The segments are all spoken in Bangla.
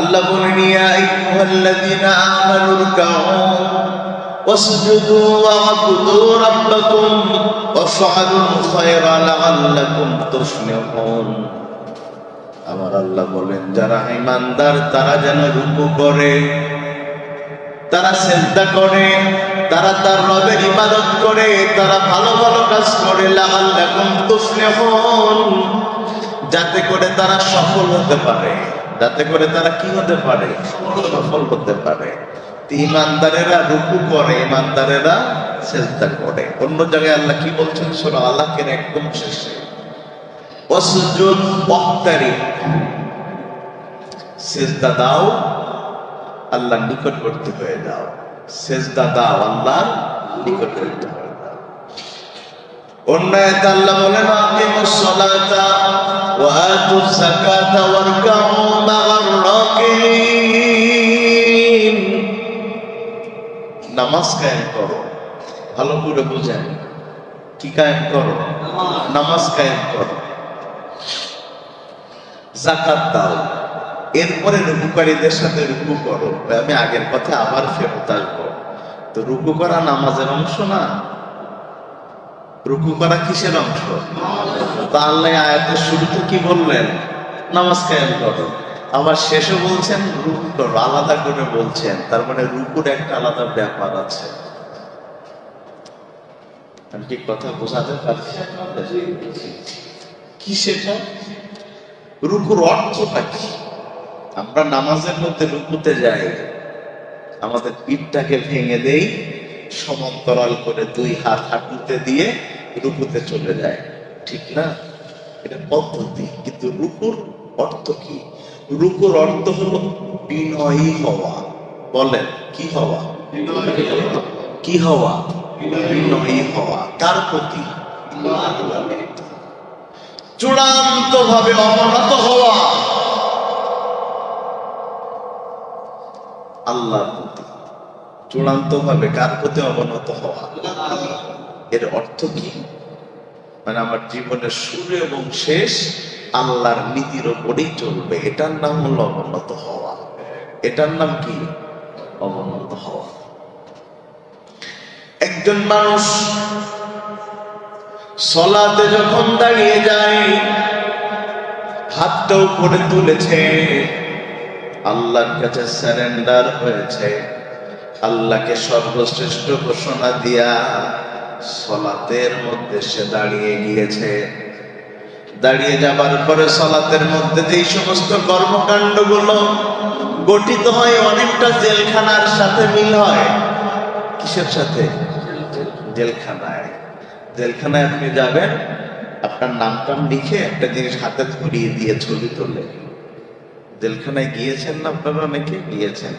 আল্লাহ বলেন ইয়া আইয়ুহাল্লাযীনা আমানু রুকউ ওয়াসজুদু ওয়া'বুদু রাব্বাকুম ওয়াফআলুল খায়রা লাআল্লাকুম তুফলিহুন। আমার আল্লাহ বলেন যারা ঈমানদার তারা যেন রুকু করে, তারা সিজদা করে, তারা তার রবের ইবাদত করে, তারা ভালো ভালো কাজ করে, লাআল্লাকুম তুফলিহুন, যাতে করে তারা সফল হতে পারে, যাতে করে তারা কি হতে পারে, সফল হতে পারে। ঈমানদারেরা রুকু করে, ঈমানদারেরা সিজদা করে। অন্য জায়গায় আল্লাহ কি বলছেন সূরা আলাকের একদম শেষে, ওয়াসজুদ ওয়াক্তারিব, সিজদা দাও আল্লাহর নিকটবর্তী হয়ে যাও, সিজদা দাও আল্লাহর নিকটবর্তী হয়ে যাও। অন্য আয়াতে আল্লাহ বলেন আকিমুস সালাতা ওয়া আতুজ যাকাতা ওয়ারকাউ মা'আর রাকিঈন, নামাজ কায়েম করো। ভালো করে বুঝেন, কি কায়েম করো? নামাজ কায়েম করো, যাকাত দাও, এরপরে রুকুকারীদের সাথে রুকু করো। আমি আগের কথা আবার ফেরত আসবো। তো রুকু করা নামাজের অংশ না? রুকু করা কিসের অংশ? তা আল্লাহ আয়াতের শুরুতে কি বললেন? নামাজ কায়েম করো। আবার শেষে বলছেন রুকু করো, আলাদা করে বলছেন। তার মানে রুকুর একটা আলাদা ব্যাপার আছে। আমি কি কথা বোঝাতে পারছি? কি সেটা? রুকুর অর্থটা কি? আমরা নামাজের মধ্যে রুকুতে যাই, আমাদের পিঠটাকে ভেঙে দেই, সমান্তরাল করে দুই হাত হাঁটুতে দিয়ে রুকুতে চলে যায়, ঠিক না? এটা পদ্ধতি। কিন্তু রুকুর অর্থ কি? রুকুর অর্থ হলো বিনয়ী হওয়া। বলেন কি হওয়া? কি হওয়া? বিনয়ী হওয়া। কার প্রতি? চূড়ান্ত ভাবে অবনত হওয়া আল্লাহর প্রতি। চূড়ান্ত ভাবে কার প্রতি অবনত হওয়া? এর অর্থ কি? মানে আমার জীবনের শুরু এবং শেষ আল্লাহর নীতির উপরেই চলবে। এটার নাম হলো অবনত হওয়া। এটার নাম কি? অবনত হওয়া। একজন মানুষ সালাতে যখন দাঁড়িয়ে যায়, হাতটা উপরে তুলেছে, আল্লাহর কাছে সারেন্ডার হয়েছে, আল্লাহকে সর্বশ্রেষ্ঠ ঘোষণা দিয়া সালাতের মধ্যে সে দাঁড়িয়ে গিয়েছে। দাঁড়িয়ে যাবার পরে সালাতের মধ্যে যেই সমস্ত কর্মকাণ্ডগুলো গঠিত হয় অনেকটা জেলখানার সাথে মিল হয়। কিসের সাথে? জেলখানায়। জেলখানায় আপনি যাবেন, আপনার নামটাম লিখে একটা জিনিস হাতে ধরিয়ে দিয়ে ছবি তোলে। জেলখানায় গিয়েছেন না? আপনারা অনেকে গিয়েছেন।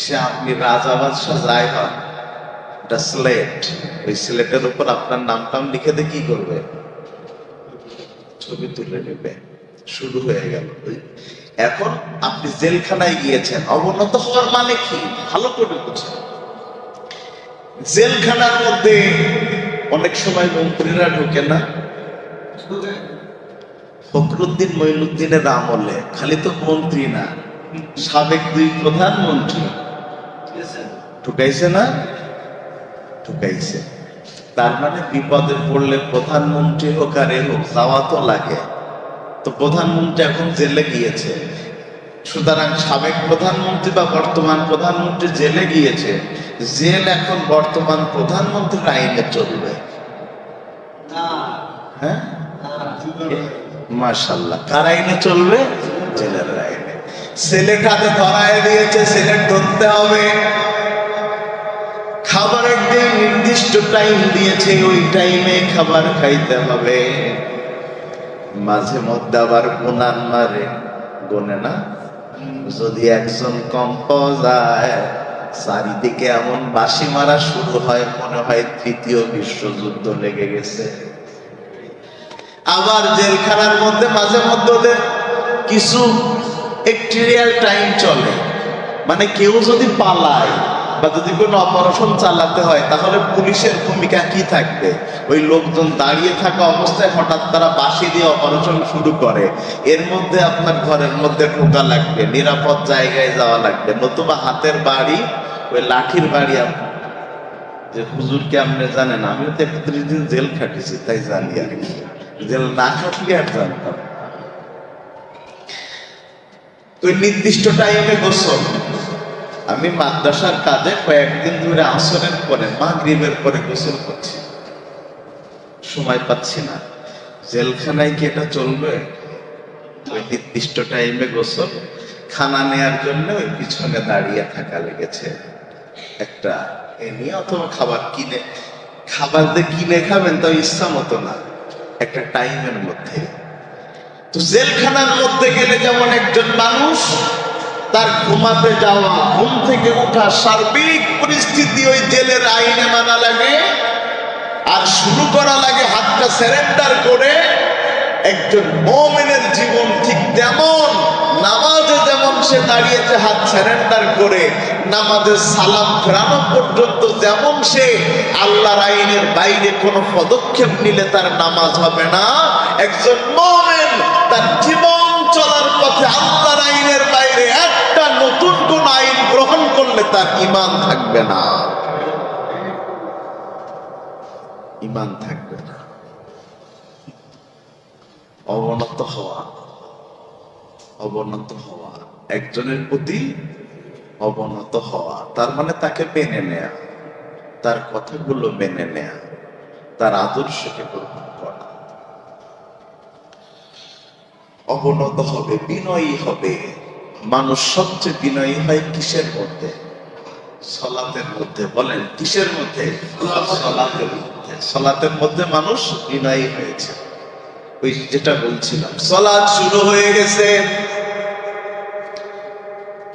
সে আপনি রাজা বাদশাহ যাই হন, একটা স্লেট, ওই স্লেটের উপর আপনার নামটাম লিখে দিয়ে কি করবে? ছবি তুলে নেবে। শুরু হয়ে গেল। এখন আপনি জেলখানায় গিয়েছেন। অবনত হওয়ার মানে কি? ভালো করে বুঝেন। জেলখানার মধ্যে অনেক সময় মন্ত্রীরা ঢোকে না? ফখরুদ্দিন মঈনুদ্দিনের আমলে খালি তো মন্ত্রী না, সাবেক 2 প্রধানমন্ত্রী ঢুকাইছে না? ঢুকাইছে। তার মানে বিপদে পড়লে প্রধানমন্ত্রী হোক আর এ হোক যাওয়া তো লাগে। তো প্রধানমন্ত্রী এখন জেলে গিয়েছে, সুতরাং সাবেক প্রধানমন্ত্রী বা বর্তমান প্রধানমন্ত্রী জেলে গিয়েছে, জেল এখন বর্তমান প্রধানমন্ত্রীর আইনে চলবে। হ্যাঁ, মাশাআল্লাহ। কার আইনে চলবে? জেলের আইনে। সিলেট হাতে ধরায় দিয়েছে, সিলেট ধরতে হবে। খাবারের যে নির্দিষ্ট টাইম দিয়েছে, ওই টাইমে খাবার খাইতে হবে। মাঝে মধ্যে আবার গুনান মারে, গোনে না? যদি একজন কম পাওয়া যায়, চারিদিকে এমন বাঁশি মারা শুরু হয়, মনে হয় 3য় বিশ্বযুদ্ধ লেগে গেছে। আবার জেলখানার মধ্যে মাঝে মধ্যে ওদের কিছু এক্টেরিয়াল টাইম চলে। মানে কেউ যদি পালায়, বা যদি কোনো অপারেশন চালাতে হয় তাহলে পুলিশের ভূমিকা কি থাকবে? ওই লোকজন দাঁড়িয়ে থাকা অবস্থায় হঠাৎ তারা বাঁশি দিয়ে অপারেশন শুরু করে, এর মধ্যে আপনার ঘরের মধ্যে ঢোকা লাগবে, নিরাপদ জায়গায় যাওয়া লাগবে, নতুবা হাতের বাড়ি, ওই লাঠির বাড়ি। যে হুজুরকে আপনি জানেন, আমিও তো 31 দিন জেল খাটিছি, তাই জানি আর কি, জেল না খাটলে আর জানতাম। ওই নির্দিষ্ট টাইমে গোসল। আমি মাদ্রাসার কাজে কয়েকদিন ধরে আসরের পরে মাগরিবের পরে গোসল করছি, সময় পাচ্ছি না। জেলখানায় কি এটা চলবে? ওই নির্দিষ্ট টাইমে গোসল, খানা নেয়ার জন্য ওই পিছনে দাঁড়িয়ে থাকা লেগেছে একটা এ নিয়ে, অথবা খাবার কিনে, খাবার দিয়ে কিনে খাবেন তাও ইচ্ছা মতো না, একটা টাইমের মধ্যে। তো জেলখানার মধ্যে গেলে যেমন একজন মানুষ তার ঘুমাতে যাওয়া, ঘুম থেকে ওঠা, সার্বিক পরিস্থিতি ওই জেলের আইনে মানা লাগে, আর শুরু করা লাগে হাতটা সারেন্ডার করে। একজন মুমিনের জীবন ঠিক তেমন, নামাজে যেমন সে দাঁড়িয়েছে হাত সারেন্ডার করে, নামাজের সালাম ফেরানো পর্যন্ত যেমন সে আল্লাহর আইনের বাইরে কোনো পদক্ষেপ নিলে তার নামাজ হবে না, একজন মুমিন তার জীবন চলার পথে আল্লাহর আইনের বাইরে একটা নতুন কোন আইন গ্রহণ করলে তার ঈমান থাকবে না, ঈমান থাকবে না। অবনত হওয়া, অবনত হওয়া, একজনের প্রতি অবনত হওয়া, তার মানে তাকে মেনে নেয়া, তার কথাগুলো মেনে নেয়া, তার আদর্শকে গ্রহণ করা। অবনত হবে, বিনয়ী হবে। মানুষ সবচেয়ে বিনয়ী হয় কিসের মধ্যে? সালাতের মধ্যে। বলেন কিসের মধ্যে? সালাতের মধ্যে। সালাতের মধ্যে মানুষ বিনয়ী হয়েছে। ওই যেটা বলছিলাম, সালাত শুরু হয়ে গেছে,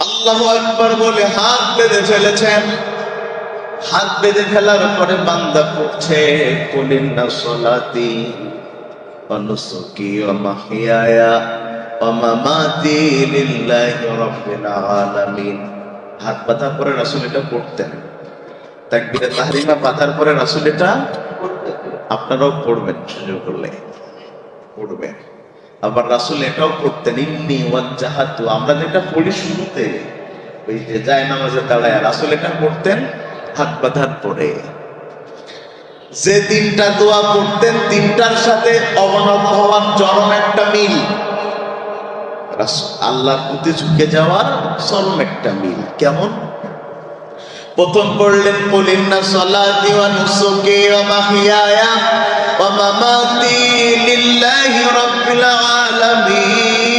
আল্লাহু আকবার বলে হাত বেঁধে ফেলেছেন। হাত বেঁধে ফেলার পরে বান্দা পড়ছে, কুলিন্না সালাতি ওয়া নুসুকি ওয়া মাহইয়ায়া ওয়া মামাতি লিল্লাহি রাব্বিল আলামিন। হাত বাঁধার পরে রাসূল এটা পড়তেন, তাকবীরে তাহরিমা বাঁধার পরে রাসূল এটা পড়তেন। আপনারাও পড়বেন, সুযোগ হলে পড়বেন। আবার রাসূল এটাও পড়তেন, ইন্নী ওয়াজ্জাহাতু। আমরা যেটা পড়ি শুরুতে, ওই যে যায় নামাজে দাঁড়ায়, রাসূল এটা পড়তেন হাত বাঁধার পরে। যে তিনটা দোয়া পড়তেন, তিনটার সাথে অবনত হওয়ার চরম একটা মিল, আল্লাহর প্রতি ঝুঁকে যাওয়ার চরম একটা মিল। কেমন? প্রথম পড়লেন, কুলিন্না সালাতি ওয়া নুসুকি ওয়া মাহইয়ায়া ওয়া মামাতি লিল্লাহি রাব্বিল আলামিন।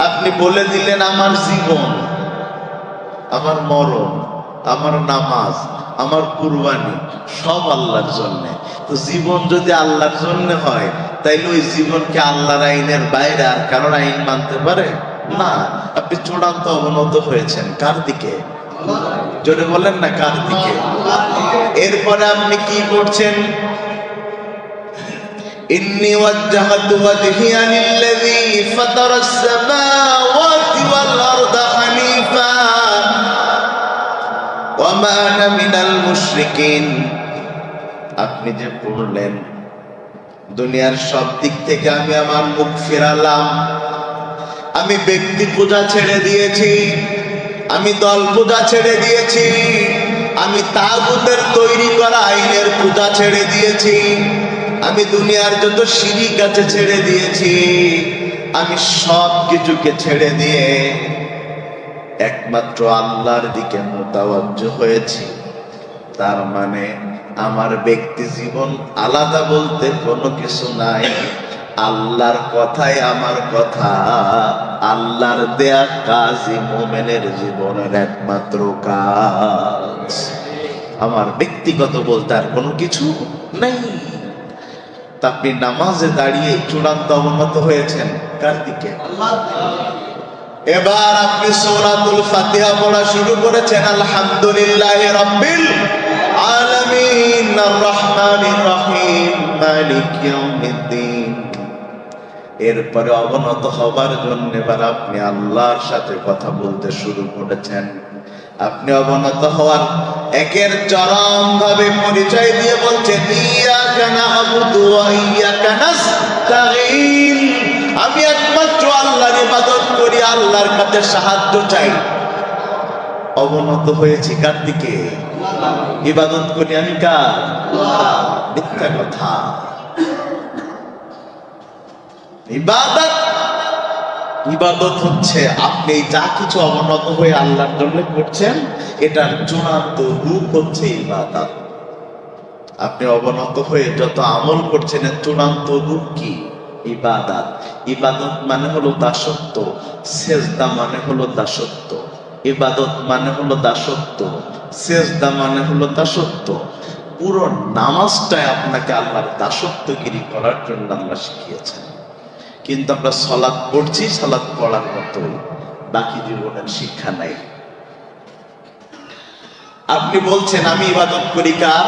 আপনি বলে দিলেন আমার জীবন, আমার মরণ, আমার নামাজ, আমার কুরবানি সব আল্লাহর জন্য। তো জীবন যদি আল্লাহর জন্য হয়, তাইলে ওই জীবনকে আল্লাহর আইনের বাইরে আর কারোর আইন মানতে পারে না। আপনি চূড়ান্ত অবনত হয়েছেন কার দিকে? জোরে বলেন না, কার দিকে? এরপরে আপনি কি করছেন? ইন্নী ওয়াজ্জাহাতু ওয়াজহিয়া লিল্লাযী ফাতারাস সামাওয়াতি ওয়াল আরদা হানিফা ওয়া মা আনা মিনাল মুশরিকিন। আপনি যে পড়লেন, দুনিয়ার সব দিক থেকে আমি আমার মুখ ফেরালাম, আমি ব্যক্তি পূজা ছেড়ে দিয়েছি, আমি দল পূজা ছেড়ে দিয়েছি, আমি তাগুতের তৈরি করা আইনের পূজা ছেড়ে দিয়েছি, আমি দুনিয়ার যত শিরিক আছে ছেড়ে দিয়েছি, আমি সব কিছুকে ছেড়ে দিয়ে একমাত্র আল্লাহর দিকে মুতাওয়াজ্জহ হয়েছি। তার মানে আমার ব্যক্তি জীবন আলাদা বলতে কোনো কিছু নাই। আল্লাহর কথাই আমার কথা, আল্লাহর দেয়া কাজই মুমিনের জীবনের একমাত্র কাজ। আমার ব্যক্তিগত বলতে আর কোনো কিছু নেই। তা আপনি নামাজে দাঁড়িয়ে চূড়ান্ত অবনত হয়েছেন কার দিকে? এবার আপনি সূরাতুল ফাতিহা পড়া শুরু করেছেন, আলহামদুলিল্লাহি রাব্বিল আলামিন আর রহমানির রহিম মালিক ইয়াউমিদ্দিন। এরপরে অবনত হবার জন্য এবার আপনি আল্লাহর সাথে কথা বলতে শুরু করেছেন। আপনি অবনত হওয়ার একের চরম ভাবে পরিচয় দিয়ে বলছেন, ইয়াকা না'বুদু ওয়া ইয়াকা নাস্তাঈন, আমি একমাত্র আল্লাহর ইবাদত করি, আল্লাহর কাছে সাহায্য চাই। অবনত হয়েছি কার দিকে? ইবাদত করি আমি কার? মিথ্যা কথা। ইবাদত হচ্ছে আপনি যা কিছু অবনত হয়ে আল্লাহর জন্য করছেন, এটার চূড়ান্ত রূপ হচ্ছে ইবাদত। আপনি অবনত হয়ে যত আমল করছেন, এর চূড়ান্ত রূপ কি? ইবাদত। ইবাদত মানে হলো দাসত্ব, সেজদা মানে হলো দাসত্ব। ইবাদত মানে হলো দাসত্ব, সেজদা মানে হলো দাসত্ব। পুরো নামাজটাই আপনাকে আল্লাহর দাসত্বগিরি করার জন্য আল্লাহ শিখিয়েছেন। কিন্তু আমরা সালাত পড়ছি সালাত পড়ার মতোই, বাকি জীবনের শিক্ষা নাই। আপনি বলছেন আমি ইবাদত করি কার?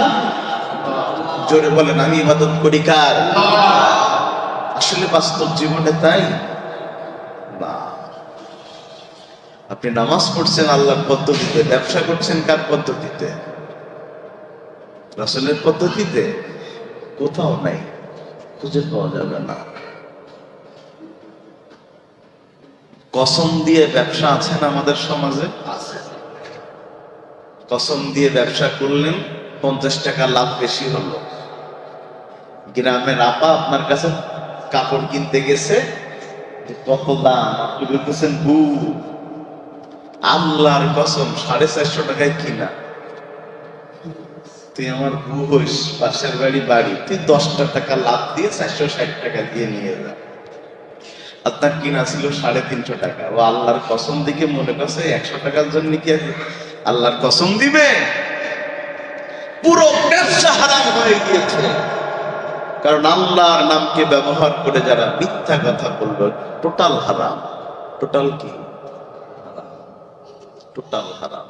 জোরে বলেন, আমি ইবাদত করি কার? আসলে বাস্তব জীবনে তাই না। আপনি নামাজ পড়ছেন আল্লাহর পদ্ধতিতে, ব্যবসা করছেন কার পদ্ধতিতে? রাসূলের পদ্ধতিতে? কোথাও নাই, খুঁজে পাওয়া যাবে না। কসম দিয়ে ব্যবসা আছে না আমাদের সমাজে? কসম দিয়ে ব্যবসা করলেন, 50 টাকা লাভ বেশি হলো। গ্রামের আপা আপনার কাছে কাপড় কিনতে গেছে, কত দাম? আপনি বলতেছেন বু, আল্লাহর কসম 450 টাকায় কিনা। তুই আমার বু হইস, পাশের বাড়ি বাড়ি, তুই 10 টাকা লাভ দিয়ে 460 টাকা দিয়ে নিয়ে যা। আপনার কিনা ছিল 350 টাকা। ও আল্লাহর কসম দিকে মনে করছে 100 টাকার জন্য কি আল্লাহর কসম দিবে? পুরো ব্যবসা হারাম হয়ে গিয়েছে। কারণ আল্লাহর নামকে ব্যবহার করে যারা মিথ্যা কথা বলবে, টোটাল হারাম। টোটাল কি? টোটাল হারাম।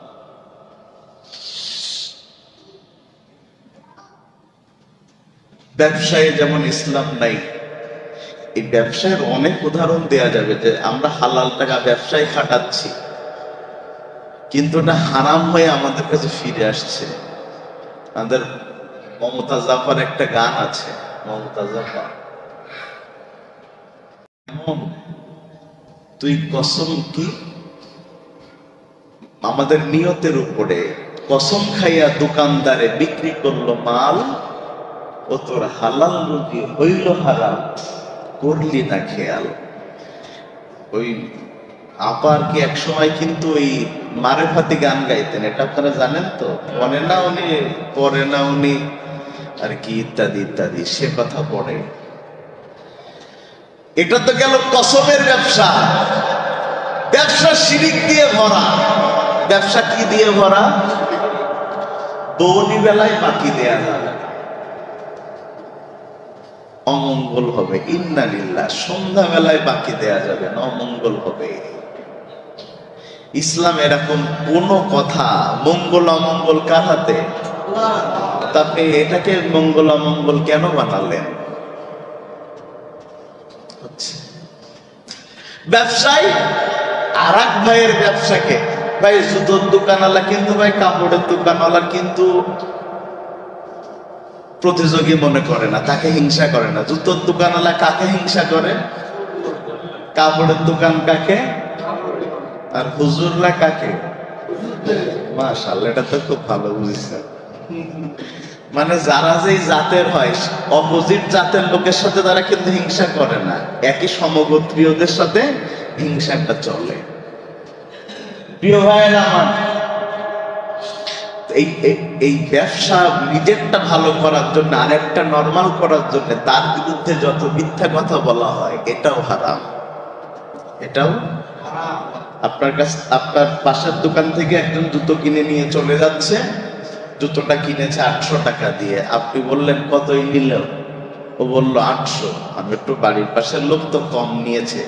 ব্যবসায় যেমন ইসলাম নাই, এই ব্যবসায়ের অনেক উদাহরণ দেয়া যাবে যে আমরা হালাল টাকা ব্যবসায় খাটাচ্ছি, কিন্তু এটা হারাম হয়ে আমাদের কাছে ফিরে আসছে। আমাদের মমতা জাফর একটা গান আছে, মমতা জাফর, তুই কসম কি, আমাদের নিয়তের উপরে কসম খাইয়া দোকানদারে বিক্রি করলো মাল, ও তোর হালাল রুজি হইল হারাম, করলি না খেয়াল। ওই আপার কি এক সময় কিন্তু ওই মারেফাতি গান গাইতেন, এটা আপনারা জানেন তো? পরে না উনি, পরে না উনি, আর কি ইত্যাদি ইত্যাদি, সে কথা পড়ে। এটা তো গেল কসমের ব্যবসা। ব্যবসা শিরিক দিয়ে ভরা। ব্যবসা কি দিয়ে ভরা? দৌনি বেলায় বাকি দেয়া যাবে, অমঙ্গল হবে। ইন্নালিল্লাহ, সন্ধ্যা বেলায় বাকি দেয়া যাবে না, অমঙ্গল হবে। ইসলাম এরকম কোন কথা, মঙ্গল অমঙ্গল কার হাতে? আপনি এটাকে মঙ্গল অমঙ্গল কেন বানালেন? ব্যবসায় আর এক ভাইয়ের ব্যবসাকে, ভাই জুতোর দোকানওয়ালা কিন্তু, ভাই কাপড়ের দোকানওয়ালা কিন্তু প্রতিযোগী মনে করে না, তাকে হিংসা করে না। জুতোর দোকানওয়ালা কাকে হিংসা করে? কাপড়ের দোকান কাকে? আর হুজুররা কাকে? মাশাআল্লাহ, এটা তো খুব ভালো বুঝেছেন। মানে যারা যেই জাতের হয়, অপোজিট জাতের লোকের সাথে তারা কিন্তু হিংসা করে না, একই সমগোত্রীয়দের সাথে হিংসাটা চলে। প্রিয় ভাইয়েরা আমার, এই ব্যবসা নিজেরটা ভালো করার জন্য, আরেকটা নরমাল করার জন্য তার বিরুদ্ধে যত মিথ্যা কথা বলা হয়, এটাও হারাম। এটাও আপনার কাছে, আপনার পাশের দোকান থেকে একজন জুতো কিনে নিয়ে চলে যাচ্ছে, জুতোটা কিনেছে 800 টাকা দিয়ে। আপনি বললেন কতই নিল? ও বলল 800। আমি একটু, বাড়ির পাশের লোক তো কম নিয়েছে।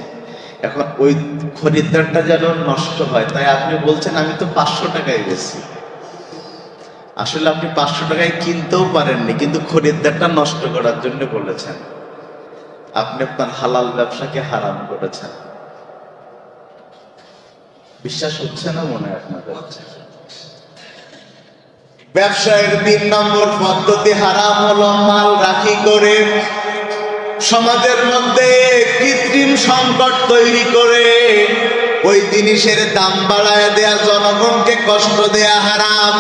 এখন ওই খরিদ্দারটা যেন নষ্ট হয়, তাই আপনি বলছেন আমি তো 500 টাকায় বেশি। আসলে আপনি 500 টাকায় কিনতেও পারেননি, কিন্তু খরিদ্দারটা নষ্ট করার জন্য বলেছেন। আপনি আপনার হালাল ব্যবসাকে হারাম করেছেন। বিশ্বাস হচ্ছে না মনে হয় আপনাদের? ব্যবসায়ের 3 নম্বর পদ্ধতি হারাম হলো মাল রাখি করে সমাজের মধ্যে কৃত্রিম সংকট তৈরি করে ওই জিনিসের দাম বাড়ায় দেয়া, জনগণকে কষ্ট দেয়া হারাম।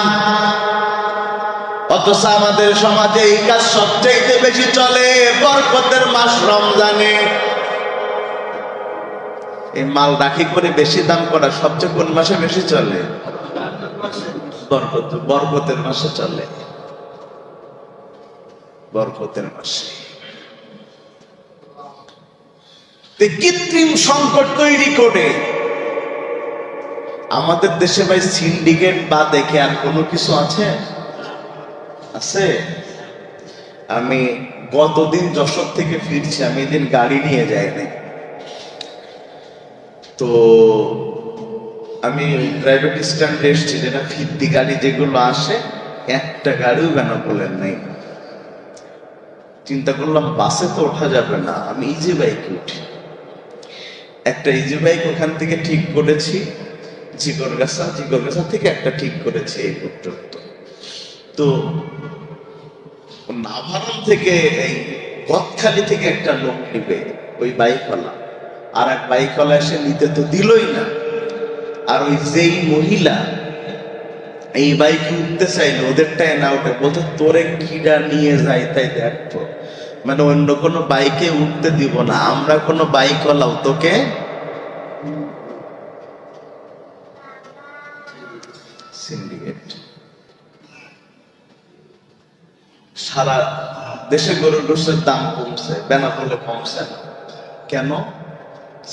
অথচ আমাদের সমাজে এই কাজ সবচেয়ে বেশি চলে বরকতের মাস রমজানে। এই মাল রাখি করে বেশি দাম করা সবচেয়ে কোন মাসে বেশি চলে? বরকতের মাসে চলে, বরকতের মাসে। কৃত্রিম সংকট তৈরি করে আমাদের দেশে ভাই সিন্ডিকেট বা দেখে আর কোনো কিছু আছে? আছে? আমি গতদিন যশোর থেকে ফিরছি, আমি এদিন গাড়ি নিয়ে যাইনি, তো আমি প্রাইভেট স্ট্যান্ডে এসেছি, যেটা ফিরতি গাড়ি যেগুলো আসে একটা গাড়িও কেন বলেন নাই। চিন্তা করলাম বাসে তো ওঠা যাবে না, আমি ইজি বাইকে উঠি। একটা ইজি বাইক ওখান থেকে ঠিক করেছি জিগরগাছা, জিগরগাছা থেকে একটা ঠিক করেছি এই পর্যন্ত। তো নাভারণ থেকে এই গদখালি থেকে একটা লোক নিবে ওই বাইকওয়ালা, আর এক বাইকওয়ালা এসে নিতে তো দিলই না। আর ওই যেই মহিলা এই বাইকে উঠতে চাইলো ওদেরটাই না উঠে বলতো তোরে কিডা নিয়ে যাই তাই দেখতো, মানে অন্য কোনো বাইকে উঠতে দিব না, আমরা কোনো বাইকওয়ালাও তোকে। সিন্ডিকেট। সারা দেশে গরুর গোশতের দাম কমছে, বেনাপোলে কমছে না কেন?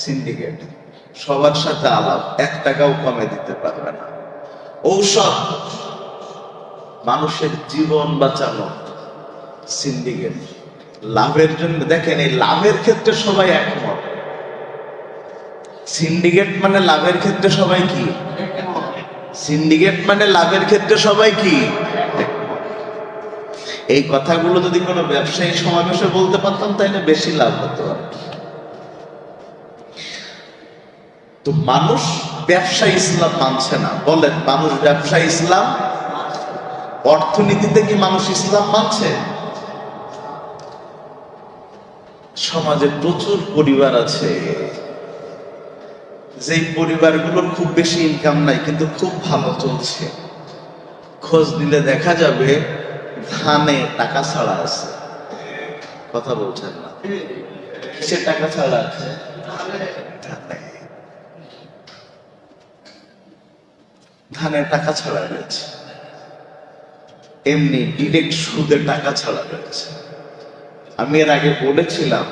সিন্ডিকেট। সবার সাথে আলাপ, 1 টাকাও কমে দিতে পারবে না। ঔষধ, মানুষের জীবন বাঁচানো, সিন্ডিকেট। লাভের জন্য, দেখেন এই লাভের ক্ষেত্রে সবাই একমত। সিন্ডিকেট মানে লাভের ক্ষেত্রে সবাই কি? সিন্ডিকেট মানে লাভের ক্ষেত্রে সবাই কি? এই কথাগুলো যদি কোনো ব্যবসায়ী সমাবেশে বলতে পারতাম তাহলে বেশি লাভ হতো। তো মানুষ ব্যবসা ইসলাম মানছে না। বলেন, মানুষ ব্যবসা ইসলাম, অর্থনীতিতে কি মানুষ ইসলাম মানছে? সমাজে প্রচুর পরিবার আছে যেই পরিবারগুলোর খুব বেশি ইনকাম নাই কিন্তু খুব ভালো চলছে। খোঁজ নিলে দেখা যাবে ধানে টাকা ছাড়া আছে। কথা বলছেন না? কিসের টাকা ছাড়া আছে? ধানের টাকা ছাড়া রয়েছে, এমনি ডিরেক্ট সুদের টাকা ছাড়া রয়েছে। আমি এর আগে বলেছিলাম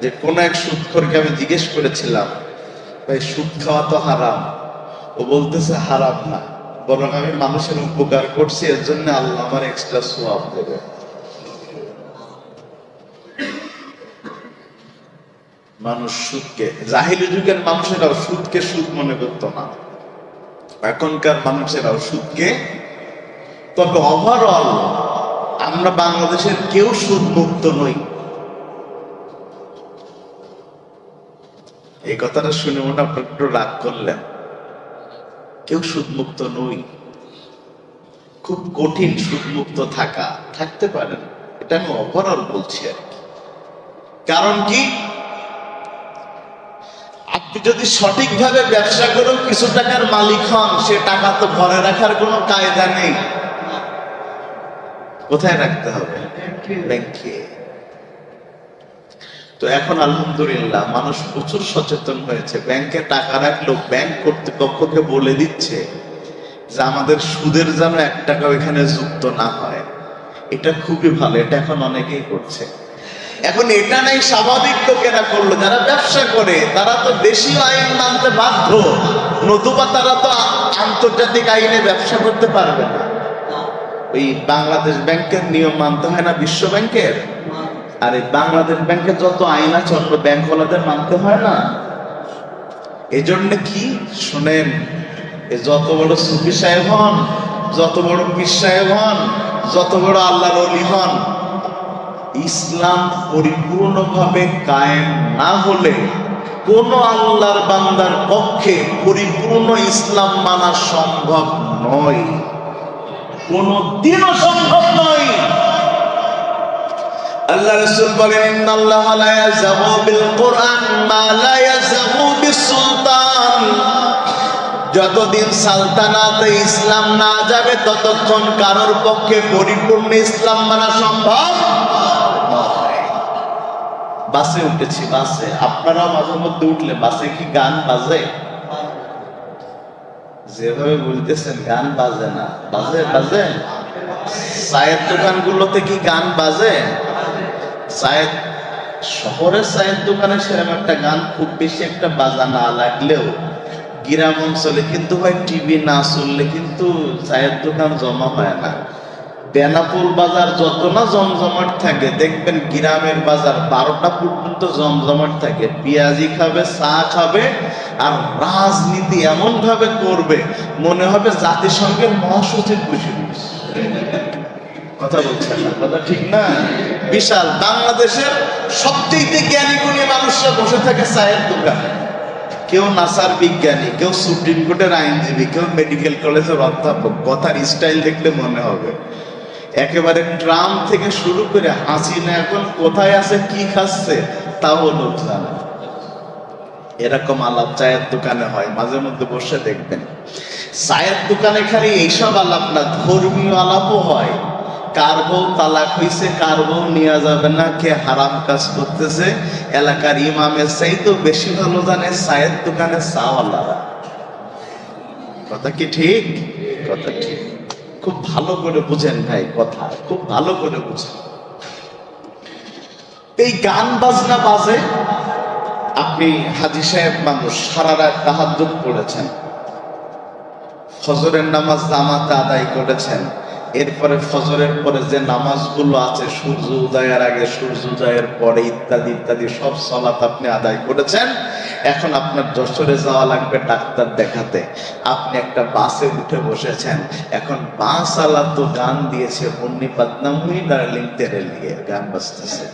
যে কোন এক সুদখোরকে আমি জিজ্ঞেস করেছিলাম, ভাই সুদ খাওয়া তো হারাম। ও বলতেছে হারাম না, বরং আমি মানুষের উপকার করছি, এর জন্য আল্লাহ আমার এক্সট্রা সওয়াব দেবে। মানুষ সুদকে, জাহিলি যুগের মানুষেরাও সুদকে সুদ মনে করতো না, এখনকার মানুষেরাও সুদকে। তবে ওভারঅল আমরা বাংলাদেশের কেউ সুদ মুক্ত নই। এই কথাটা শুনে মনে আপনার একটু রাগ করলেন। কেউ সুদ মুক্ত নই। খুব কঠিন সুদ মুক্ত থাকতে পারেন, এটা আমি ওভারঅল বলছি আর কি। কারণ কি, আপনি যদি সঠিকভাবে ব্যবসা করে কিছু টাকার মালিক হন, সে টাকা তো ঘরে রাখার কোনো কায়দা নেই। কোথায় রাখতে হবে? ব্যাংকে। তো এখন আলহামদুলিল্লাহ মানুষ প্রচুর সচেতন হয়েছে। ব্যাংকে টাকা রাখলেও ব্যাংক কর্তৃপক্ষকে বলে দিচ্ছে যে আমাদের সুদের যেন 1 টাকাও এখানে যুক্ত না হয়। এটা খুবই ভালো, এটা এখন অনেকেই করছে। এখন এটা নাই স্বাভাবিক লোকেরা করলো, যারা ব্যবসা করে তারা তো দেশীয় আইন মানতে বাধ্য, নতুবা তারা তো আন্তর্জাতিক আইনে ব্যবসা করতে পারবে না। ওই বাংলাদেশ ব্যাংকের নিয়ম মানতে হয় না বিশ্ব ব্যাংকের, আর এই বাংলাদেশ ব্যাংকে যত আইন আছে অন্য ব্যাংকওয়ালাদের মানতে হয় না। এই জন্য কি শুনেন, যত বড় সুফি সাহেব হন, যত বড় পীর সাহেব হন, যত বড় আল্লাহর ওলি হন, ইসলাম পরিপূর্ণভাবে কায়েম না হলে কোন আল্লাহর বান্দার পক্ষে পরিপূর্ণ ইসলাম মানা সম্ভব নয়, কোনদিনও সম্ভব নয়। আল্লাহ রাসূল বলেন, ইন্নাল্লাহা লা ইয়াযগু বিল কুরআন মা লা ইয়াযগু বিস সুলতান। যতদিন সালতানাতে ইসলাম না যাবে ততক্ষণ কারোর পক্ষে পরিপূর্ণ ইসলাম মানা সম্ভব নয়। বাসে উঠেছি, বাসে আপনারা মাঝে মধ্যে উঠলে বাসে কি গান বাজে? যেভাবে বলতেছেন গান বাজে না, বাজে বাজে। চায়ের দোকানগুলোতে কি গান বাজে? চায়ের শহরের চায়ের দোকানে সেরকম একটা গান খুব বেশি একটা বাজা না লাগলেও গ্রাম অঞ্চলে কিন্তু ভাই টিভি না চললে কিন্তু চায়ের দোকান জমা হয় না। বেনাপুল বাজার যত না জমজমাট থাকে, দেখবেন গ্রামের বাজার 12টা পর্যন্ত জমজমাট থাকে। পেঁয়াজি খাবে, চা খাবে, আর রাজনীতি এমন ভাবে করবে মনে হবে জাতিসংঘের মহাসচিব বসে বসে কথা বলছেন না, কথা ঠিক না? বিশাল বাংলাদেশের সবচেয়ে জ্ঞানী গুণী মানুষরা বসে থাকে চায়ের দোকানে। কেউ নাসার বিজ্ঞানী, কেউ সুপ্রিম কোর্টের আইনজীবী, কেউ মেডিকেল কলেজের অধ্যাপক। কথার স্টাইল দেখলে মনে হবে একেবারে ট্রাম্প থেকে শুরু করে হাসিনা এখন কোথায় আছে, কি খাচ্ছে তাও লোক জানে। এরকম আলাপ চায়ের দোকানে হয়, মাঝে মধ্যে বসে দেখবেন। চায়ের দোকানে খালি এইসব আলাপ না, ধর্মীয় আলাপও হয়। কার বউ তালাক হইছে, কার বউ নেওয়া যাবে না, কে হারাম কাজ করতেছে, এলাকার ইমামের চাইতে বেশি ভালো জানে চায়ের দোকানে চাওয়ালারা। কথা কি ঠিক? কথা ঠিক। খুব ভালো করে বুঝেন ভাই, কথা খুব ভালো করে বুঝেন। এই গান বাজনা বাজে, আপনি হাজী সাহেব মানুষ, সারা রাত তাহাজ্জুদ পড়েছেন, ফজরের নামাজ জামাতে আদায় করেছেন, এরপরে ফজরের পরে যে নামাজগুলো আছে সূর্য উদয়ের আগে, সূর্য উদয়ের পরে ইত্যাদি ইত্যাদি সব সালাত আপনি আদায় করেছেন। এখন আপনার যশোরে যাওয়া লাগবে ডাক্তার দেখাতে, আপনি একটা বাসে উঠে বসেছেন। এখন বাস আলা তো গান দিয়েছে, মুন্নি বদনাম হুই ডার্লিং তেরে লিয়ে, গান বাজতেছে।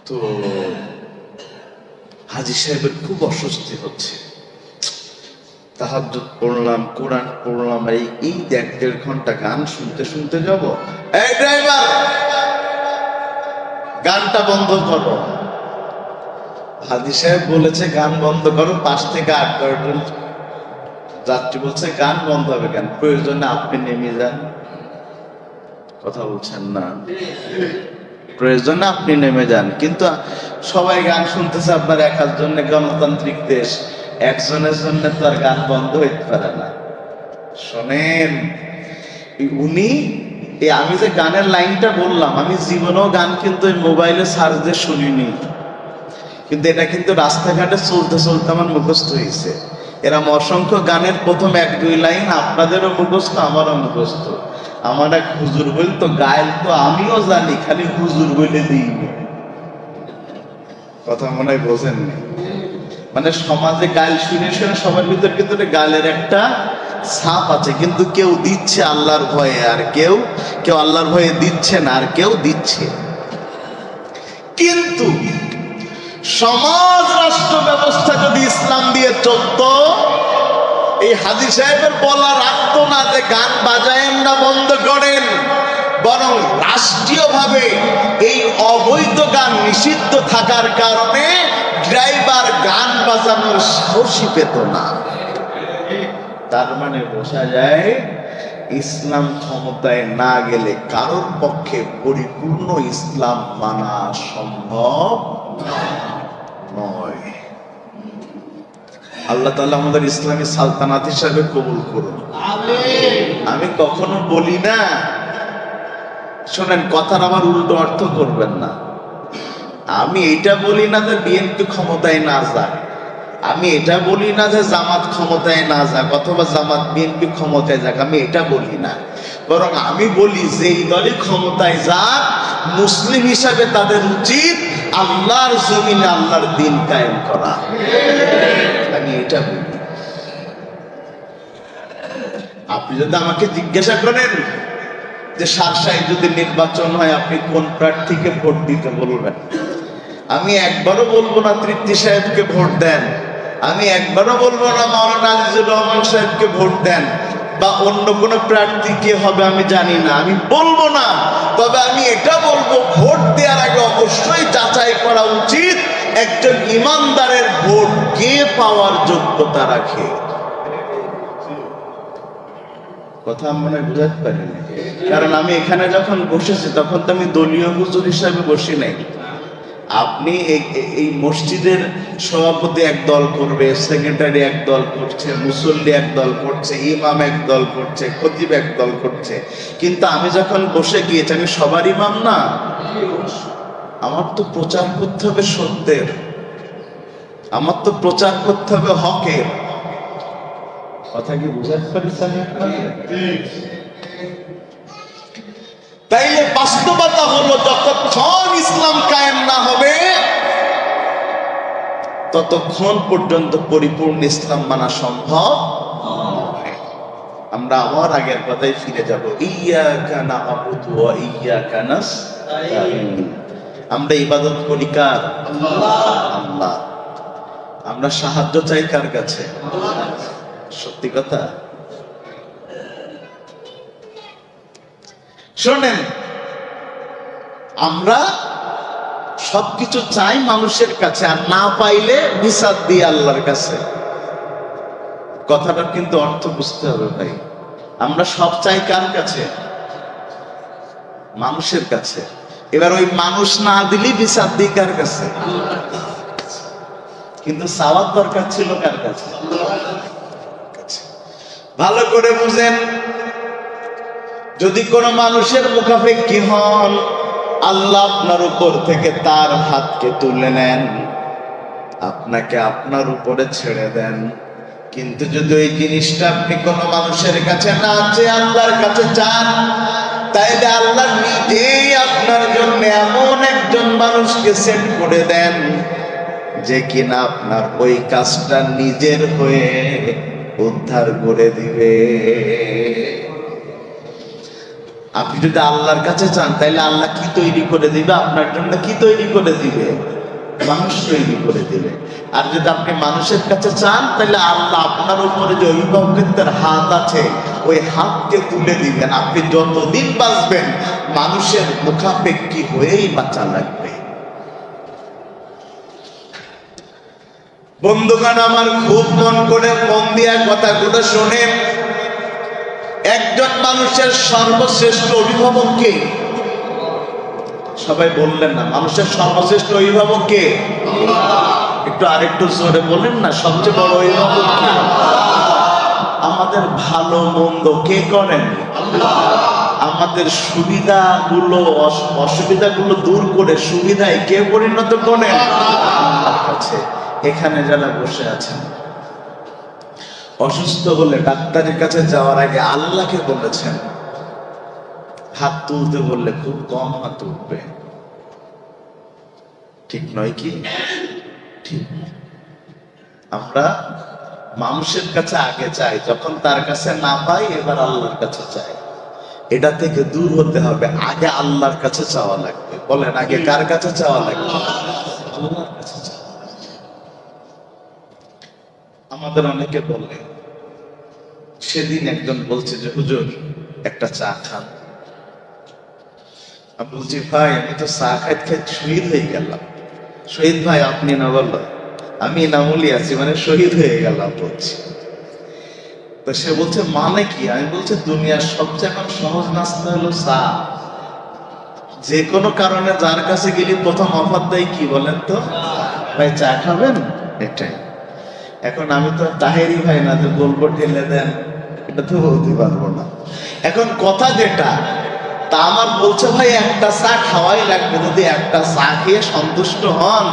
তো হাজী সাহেবের খুব অস্বস্তি হচ্ছে। তাহাজ্জুদ পড়লাম, কোরআন পড়লাম, এই 1.5 ঘন্টা গান শুনতে শুনতে যাব। এই ড্রাইভার, গানটা বন্ধ করো। হাজী সাহেব বলেছে গান বন্ধ করো, পাশ থেকে 8-10 জন যাত্রী বলছে গান বন্ধ হবে কেন, প্রয়োজনে আপনি নেমে যান। কথা বলছেন না? প্রয়োজনে আপনি নেমে যান। কিন্তু সবাই গান শুনতেছে, আপনার একার জন্য গণতান্ত্রিক দেশ, একজনের জন্য তো আর গান বন্ধ হইতে পারে না। শোনেন, উনি আমি যে গানের লাইনটা বললাম, আমি জীবনেও গান কিন্তু মোবাইলে সার্চ দিয়ে শুনিনি, কিন্তু এটা কিন্তু রাস্তাঘাটে চলতে চলতে আমার মুখস্থ হয়েছে। এরম অসংখ্য গানের প্রথম 1-2 লাইন আপনাদেরও মুখস্থ, আমারও মুখস্থ। আমার এক হুজুর বলতো, গায়েল তো আমিও জানি, খালি হুজুর বলে দিই। কথা মনে হয় বোঝেননি? মানে সমাজে গাল শুনে শুনে সবার ভিতরে গালের একটা ছাপ আছে, কিন্তু কেউ দিচ্ছে আল্লাহর ভয়ে, আর কেউ আল্লাহর ভয়ে দিচ্ছে না, আর কেউ দিচ্ছে। কিন্তু সমাজ রাষ্ট্র ব্যবস্থা যদি ইসলাম দিয়ে চলত, এই হাজী সাহেবের বলা রাখতো না যে গান বাজায়েন না, বন্ধ করেন, বরং রাষ্ট্রীয়ভাবে এই অবৈধ গান নিষিদ্ধ থাকার কারণে ড্রাইভার গান বাজানোর সাহসী পেত না। তার মানে বোঝা যায় ইসলাম ক্ষমতায় না গেলে কারোর পক্ষে পরিপূর্ণ ইসলাম মানা সম্ভব নয়। আল্লাহ তাআলা আমাদের ইসলামী সালতানাত হিসাবে কবুল করুন। আমি কখনো বলি না, শোনেন কথার আবার উল্টো অর্থ করবেন না, আমি এটা বলি না যে বিএনপি ক্ষমতায় না যাক, আমি এটা বলি না যে জামাত ক্ষমতায় না যাক অথবা জামাত বিএনপি ক্ষমতায় যাক, আমি এটা বলি না। বরং আমি বলি যে এই দলই ক্ষমতায় যাক, মুসলিম হিসাবে তাদের উচিত আল্লাহর জমিনে আল্লাহর দিন কায়েম করা। আমি এটা বলি। আপনি যদি আমাকে জিজ্ঞাসা করেন যে সারসায় যদি নির্বাচন হয় আপনি কোন প্রার্থীকে ভোট দিতে বলবেন? আমি একবারও বলবো না তৃপ্তি সাহেবকে ভোট দেন, আমি একবারও বলবো না মাওলানা আজিজুর রহমান সাহেবকে ভোট দেন, বা অন্য কোন প্রার্থী কে হবে আমি জানি না, আমি বলবো না। তবে আমি এটা বলবো, ভোট দেওয়ার আগে অবশ্যই যাচাই করা উচিত একজন ইমানদারের ভোট কে পাওয়ার যোগ্যতা রাখে। কথা মনে বুঝাতে পারিনি, কারণ আমি এখানে যখন বসেছি তখন তো আমি দলীয় হুজুর হিসাবে বসি নাই। আপনি এই মসজিদের সভাপতি এক দল করবে, সেক্রেটারি এক দল করছে, মুসল্লি এক দল করছে, ইমাম এক দল করছে, খতিব এক দল করছে, কিন্তু আমি যখন বসে গিয়েছি আমি সবার ইমাম না। আমার তো প্রচার করতে হবে সত্যের, আমার তো প্রচার করতে হবে হকের। কথা কি বুঝাতে পারিস? তাইলে বাস্তবতা হলো যতক্ষণ ইসলাম কায়েম না হবে ততক্ষণ পর্যন্ত পরিপূর্ণ ইসলাম মানা সম্ভব নয়। আমরা আবার আগের কথায় ফিরে যাব, ইয়াকা না'বুদু ওয়া ইয়াকা নাস্তাঈন। আমরা ইবাদত করি কার? আল্লাহ। আমরা সাহায্য চাই কার কাছে? সত্যি কথা। শোনেন, আমরা সবকিছু চাই মানুষের কাছে, আর না পাইলে বিচার দিই আল্লাহর কাছে। কথাটা কিন্তু অর্থ বুঝতে হবে ভাই। আমরা সব চাই কার কাছে? মানুষের কাছে। এবার ওই মানুষ না দিলেই বিচার দিই কার কাছে? কিন্তু চাওয়ার দরকার ছিল কার কাছে? ভালো করে বুঝেন, যদি কোনো মানুষের মুখাপেক্ষী হন, আল্লাহ আপনার উপর থেকে তার হাতকে তুলে নেন, আপনাকে আপনার উপরে ছেড়ে দেন। কিন্তু যদি ওই জিনিসটা আপনি কোনো মানুষের কাছে না চেয়ে আল্লাহর কাছে চান, তাইলে আল্লাহ নিজেই আপনার জন্য এমন একজন মানুষকে সেট করে দেন যে কিনা আপনার ওই কাজটা নিজের হয়ে উদ্ধার করে দিবে। আপনি যদি আল্লাহর কাছে চান তাহলে আল্লাহ কি তৈরি করে দিবে? আপনার জন্য কি তৈরি করে দিবে? মানুষ তৈরি করে দিবে। আর যদি আপনি মানুষের কাছে চান তাহলে আল্লাহ আপনার উপরে যে অভিভাবকত্বের হাত আছে ওই হাতকে তুলে দিবেন। আপনি যতদিন বাঁচবেন মানুষের মুখাপেক্ষী হয়েই বাঁচা লাগবে। বন্ধুগণ আমার, খুব মন করে মন দিয়া কথাগুলো শোনেন। একজন মানুষের সর্বশ্রেষ্ঠ অভিভাবক কে? সবাই বললেন না। মানুষের সর্বশ্রেষ্ঠ অভিভাবক কে? একটু আরেকটু জোরে বলেন না। সবচেয়ে বড় অভিভাবক কে? আমাদের ভালো মন্দ কে করেন? আমাদের সুবিধাগুলো অসুবিধাগুলো দূর করে সুবিধায় কে পরিণত করেন? আল্লাহর কাছে। এখানে যারা বসে আছেন, অসুস্থ হলে ডাক্তারের কাছে যাওয়ার আগে আল্লাহকে বলেছেন। হাত তুলতে বললে খুব কম হাত উঠবে, ঠিক নয় কি? ঠিক। আমরা মানুষের কাছে আগে চাই, যখন তার কাছে না পাই এবার আল্লাহর কাছে চাই। এটা থেকে দূর হতে হবে। আগে আল্লাহর কাছে চাওয়া লাগবে। বলেন, আগে কার কাছে চাওয়া লাগবে? আল্লাহর কাছে চাওয়া। আমাদের অনেকে বলে, সেদিন একজন বলছে যে হুজুর একটা চা খান। আমি বলছি ভাই আমি তো চা খাইতে খাইতে শহীদ হয়ে গেলাম। শহীদ ভাই আপনি না বললো, আমি নামুলি আছি, মানে শহীদ হয়ে গেলাম বলছি। তো সে বলছে মানে কি? আমি বলছি দুনিয়ার সবচেয়ে এখন সহজ নাস্তা হলো চা। যে কোনো কারণে যার কাছে গেলি প্রথম অফার দেয় কি বলেন তো? ভাই চা খাবেন? এটাই। এখন আমি তো তাহেরি ভাই না যে বলবো ঢেলে দেন, এটা তো বলতে পারবো না। এখন কথা যেটা, তা আমার বলছে ভাই একটা চা খাওয়াই লাগবে। যদি একটা চা খেয়ে সন্তুষ্ট হন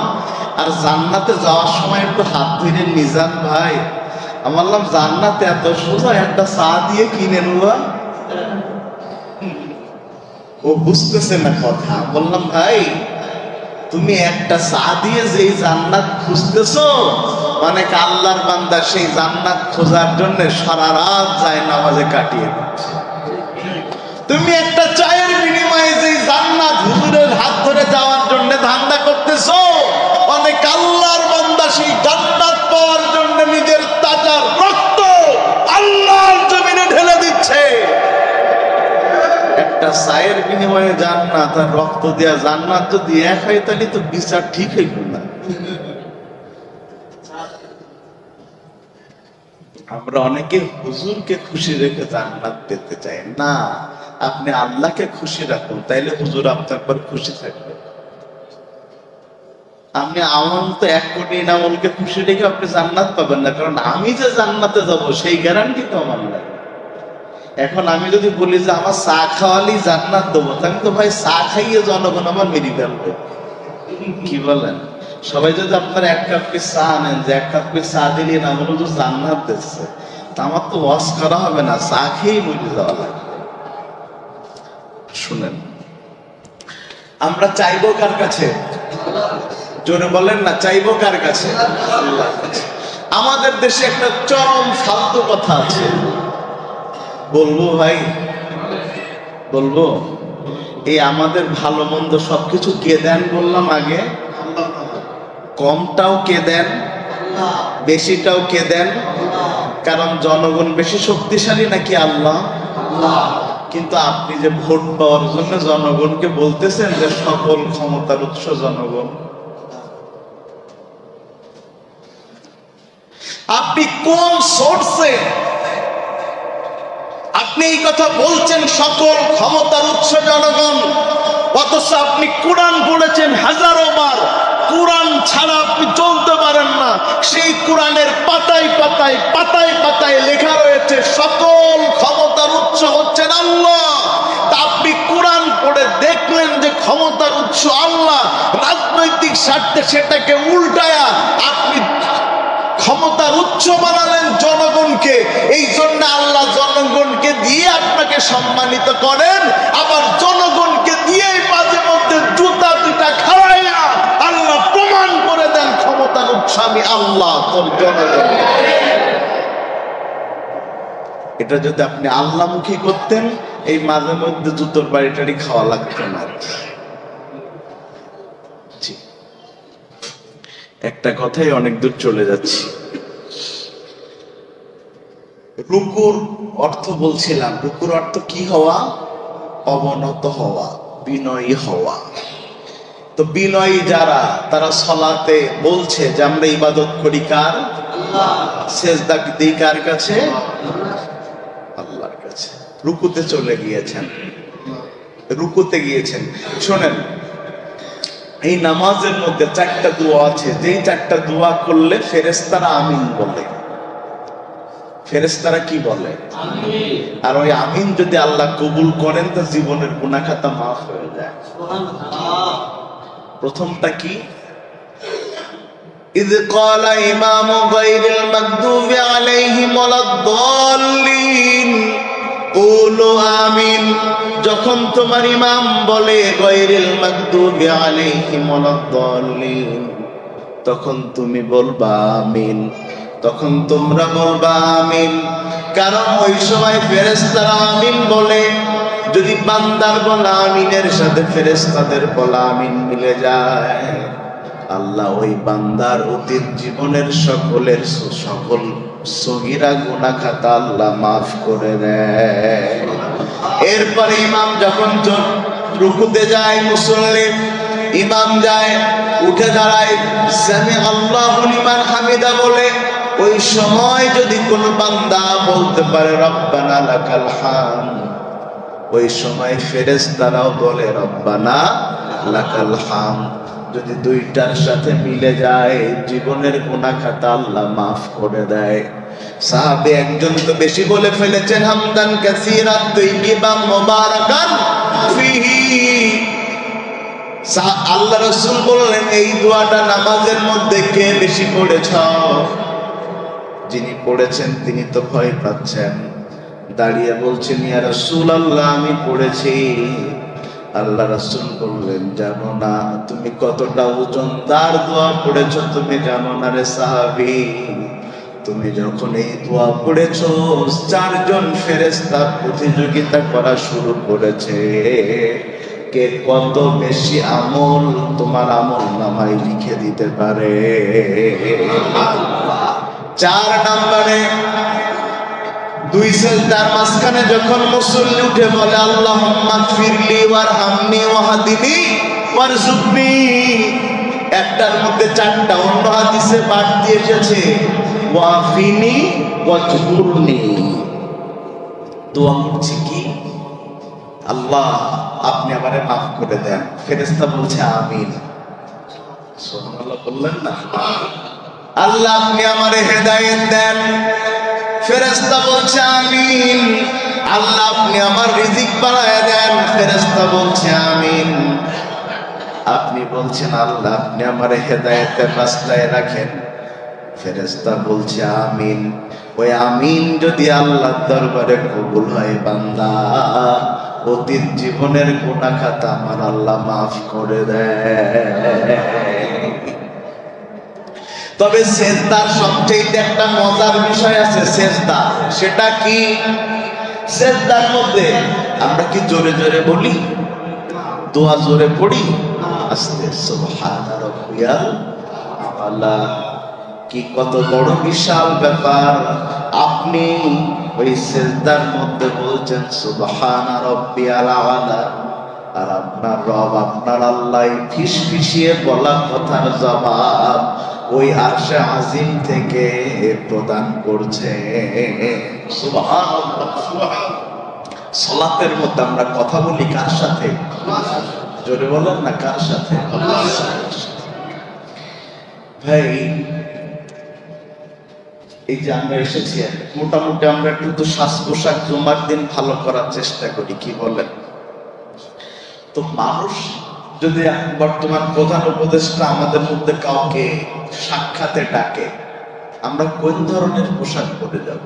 আর জান্নাতে যাওয়ার সময় একটু হাত ধরে নিজান ভাই। আমি বললাম জান্নাতে এত সোজা, একটা চা দিয়ে কিনে নেবা? ও বুঝতেছে না কথা। বললাম ভাই তুমি একটা চা দিয়ে যেই জান্নাত খুঁজতেছো, মানে আল্লাহর বান্দা সেই জান্নাত খোঁজার জন্য সারা রাত যায় নামাজে কাটিয়ে দিচ্ছে। তুমি একটা চায়ের বিনিময়ে যে জান্নাত হুজুরের হাত ধরে যাওয়ার জন্য ধান্দা করতেছো, অনেক আল্লাহর বান্দা সেই জান্নাত পাওয়ার জন্য নিজের তাজা রক্ত আল্লাহর জমিনে ঢেলে দিচ্ছে। একটা চায়ের বিনিময়ে জান্নাত আর রক্ত দেয়া জান্নাত যদি এক হয় তাহলে তো বিচার ঠিক হইল না। আমরা অনেকে হুজুরকে খুশি রেখে জান্নাত পেতে চাই না, আপনি আল্লাহকে খুশি রাখুন, তাইলে হুজুর আপনার পর খুশি থাকবে। আপনি আমল তো 1 কোটি আমলকে খুশি রেখে আপনি জান্নাত পাবেন না, কারণ আমি যে জান্নাতে যাব সেই গ্যারান্টি তো আমার নাই। এখন আমি যদি বলি যে আমার চা খাওয়ালেই জান্নাত দেবো, তাহলে তো ভাই চা খাইয়ে জনগণ আমার মেরে ফেলবে। কি বলেন? সবাই যদি আপনার 1 কাপ চা নেন, যে 1 কাপ চা দিলে না বলে তো জান্নাত দিচ্ছে, তা আমার তো ওয়াজ করা হবে না, চা খেয়েই মরে যাওয়া লাগবে। শুনেন, আমরা চাইবো কার কাছে? জোরে বলেন না, চাইবো কার কাছে? আল্লাহর কাছে। আমাদের দেশে একটা চরম ফালতু কথা আছে, বলবো ভাই? বলবো? এই আমাদের ভালো মন্দ সবকিছু কে দেন বললাম আগে? কমটাও কে দেন, বেশিটাও কে দেন? কারণ জনগণ বেশি শক্তিশালী নাকি আল্লাহ? কিন্তু আপনি যে ভোট পাওয়ার জন্য জনগণকে বলতেছেন যে সকল ক্ষমতার উৎস জনগণ, আপনি কোন সোর্সে আপনি এই কথা বলছেন সকল ক্ষমতার উৎস জনগণ? অথচ আপনি কোরআন পড়েছেন হাজারো বার, কোরআন ছাড়া আপনি চলতে পারেন না। সেই কোরআনের পাতায় পাতায় পাতায় পাতায় লেখা রয়েছে সকল ক্ষমতার উৎস হচ্ছেন আল্লাহ। তা আপনি কোরআন পড়ে দেখলেন যে ক্ষমতার উৎস আল্লাহ, রাজনৈতিক স্বার্থে সেটাকে উল্টায়া আপনি ক্ষমতার উৎস বানালেন জনগণকে। এই জন্য আল্লাহ জনগণকে দিয়ে আপনাকে সম্মানিত করেন, আবার জনগণকে দিয়ে মাঝে মধ্যে জুতা পিটা খাওয়াইয়া আল্লাহ প্রমাণ করে দেন ক্ষমতার উৎস আমি আল্লাহ, তোর জনগণ। এটা যদি আপনি আল্লাহমুখী করতেন, এই মাঝে মধ্যে জুতোর বাড়িটারি খাওয়া লাগতো না। একটা কথাই অনেক দূর চলে যাচ্ছি। রুকুর অর্থ বলছিলাম, রুকুর অর্থ কি হওয়া? অবনত হওয়া, বিনয়ী হওয়া। তো বিনয়ী যারা, তারা সালাতে বলছে যে আমরা ইবাদত করি কার? সেজদা দিই কার কাছে? আল্লাহর কাছে। রুকুতে চলে গিয়েছেন, রুকুতে গিয়েছেন। শোনেন, এই নামাজের মধ্যে 4টা দোয়া আছে, যেই 4টা দোয়া করলে ফেরেশতারা আমিন বলে। ফেরেশতারা কি বলে? আমিন। আর ওই আমিন যদি আল্লাহ কবুল করেন তো জীবনের গুনাহ খাতা মাফ হয়ে যায়। সুবহানাল্লাহ। প্রথমটা কি? ইয ক্বালা ইমামু গায়রিল মাগদুবি আলাইহিম ওয়ালাদ-দাল্লিন কুলু আমিন। যখন তোমার ইমাম বলে গায়রিল মাগদুবি আলাইহিম ওয়ালাদ-দাল্লিন, তখন তুমি বলবা আমিন, তখন তোমরা বলবা আমিন। কারণ ওই সময় ফেরেশতারা আমিন বলে। যদি বান্দার বলা আমিনের সাথে ফেরেশতাদের বলা আমিন মিলে যায়, আল্লাহ ওই বান্দার অতীত জীবনের সকল সগীরা গুনাহ খাতা আল্লাহ মাফ করে দেয়। এরপরে ইমাম যখন রুকুতে যায়, মুসল্লি ইমাম যায়, উঠে দাঁড়ায়, সামি আল্লাহু লিমান হামিদা বলে। ওই সময় যদি কোনো বান্দা বলতে পারে রব্বানা লাকাল হামদ, ওই সময় ফেরেশতারাও বলে রব্বানা লাকাল হামদ। যদি দুইটার সাথে মিলে যায়, জীবনের গুনাহ খাতা আল্লাহ মাফ করে দেয়। সাহাবে একজন তো বেশি বলে ফেলেছেন হামদান কাসীরান তাইয়িবান মুবারাকান ফিহি। আল্লাহ রাসূল বললেন, এই দোয়াটা নামাজের মধ্যে কে বেশি পড়েছ? যিনি পড়েছেন তিনি তো ভয় পাচ্ছেন, দাঁড়িয়ে বলছেন ইয়া রাসূলুল্লাহ আমি পড়েছি। আল্লাহ রাসূল বললেন, জানো না তুমি কতটা ওজনদার দোয়া পড়েছো? তুমি জানো না রে সাহাবী, তুমি যখন এই দোয়া পড়েছো, চারজন ফেরেশতা প্রতিযোগিতা করা শুরু করেছে, কে কত বেশি আমল তোমার আমল নামায় লিখে দিতে পারে। 4 নম্বরে 2 সেজদার মাঝখানে যখন মুসল্লি উঠে বলে আল্লাহুম্মা গফিরলি ওয়ারহামনি ওয়াহদিনি ওয়ারযুকনি, একটার মধ্যে 4টা, অন্য হাদিসে বাড়তি এসেছে ওয়াফিনি ওয়াজবুরনি। দোয়া করছি কি, আল্লাহ আপনি আমারে মাফ করে দেন। ফেরেশতা বলছে আমিন। সুবহানাল্লাহ বললেন না? আল্লাহ আপনি আমারে হেদায়েত দেন। ফেরেশতা বলছে আমিন। আল্লাহ আপনি আমার রিজিক বাড়ায় দেন। ফেরেশতা বলছে আমিন। আপনি বলছেন আল্লাহ আপনি আমারে হেদায়েতের রাস্তায় রাখেন। ফেরেশতা বলছে আমিন। ওই আমিন যদি আল্লাহর দরবারে কবুল হয়, বান্দা অতীত জীবনের গুনাহ খাতা আমার আল্লাহ মাফ করে দেয়। তবে সেজদার সবচেয়ে একটা মজার বিষয় আছে সেজদা। সেটা কি? সেজদার মধ্যে আমরা কি জোরে জোরে বলি? দোয়া জোরে পড়ি? আস্তে সুবহানা রাব্বিয়াল আলা। কি কত বড় বিশাল ব্যাপার। আপনি ওই সেজদার মধ্যে বলছেন সুবহানা রাব্বিয়াল আলা, আর আপনার রব আপনার আল্লাহ ফিসফিসিয়ে বলা কথার জবাব ওই আরশে আজিম থেকে প্রদান করছে। সুবহানাল্লাহ। সালাতের মধ্যে আমরা কথা বলি কার সাথে? জোরে বলেন না, কার সাথে? ভাই এই যে আমরা এসেছি, মোটামুটি আমরা একটু তো শ্বাস পোশাক জমার দিন ভালো করার চেষ্টা করি, কি বলেন? তো মানুষ যদি বর্তমান প্রধান উপদেষ্টা আমাদের মধ্যে কাউকে সাক্ষাতে ডাকে, আমরা কোন ধরনের পোশাক পরে যাব?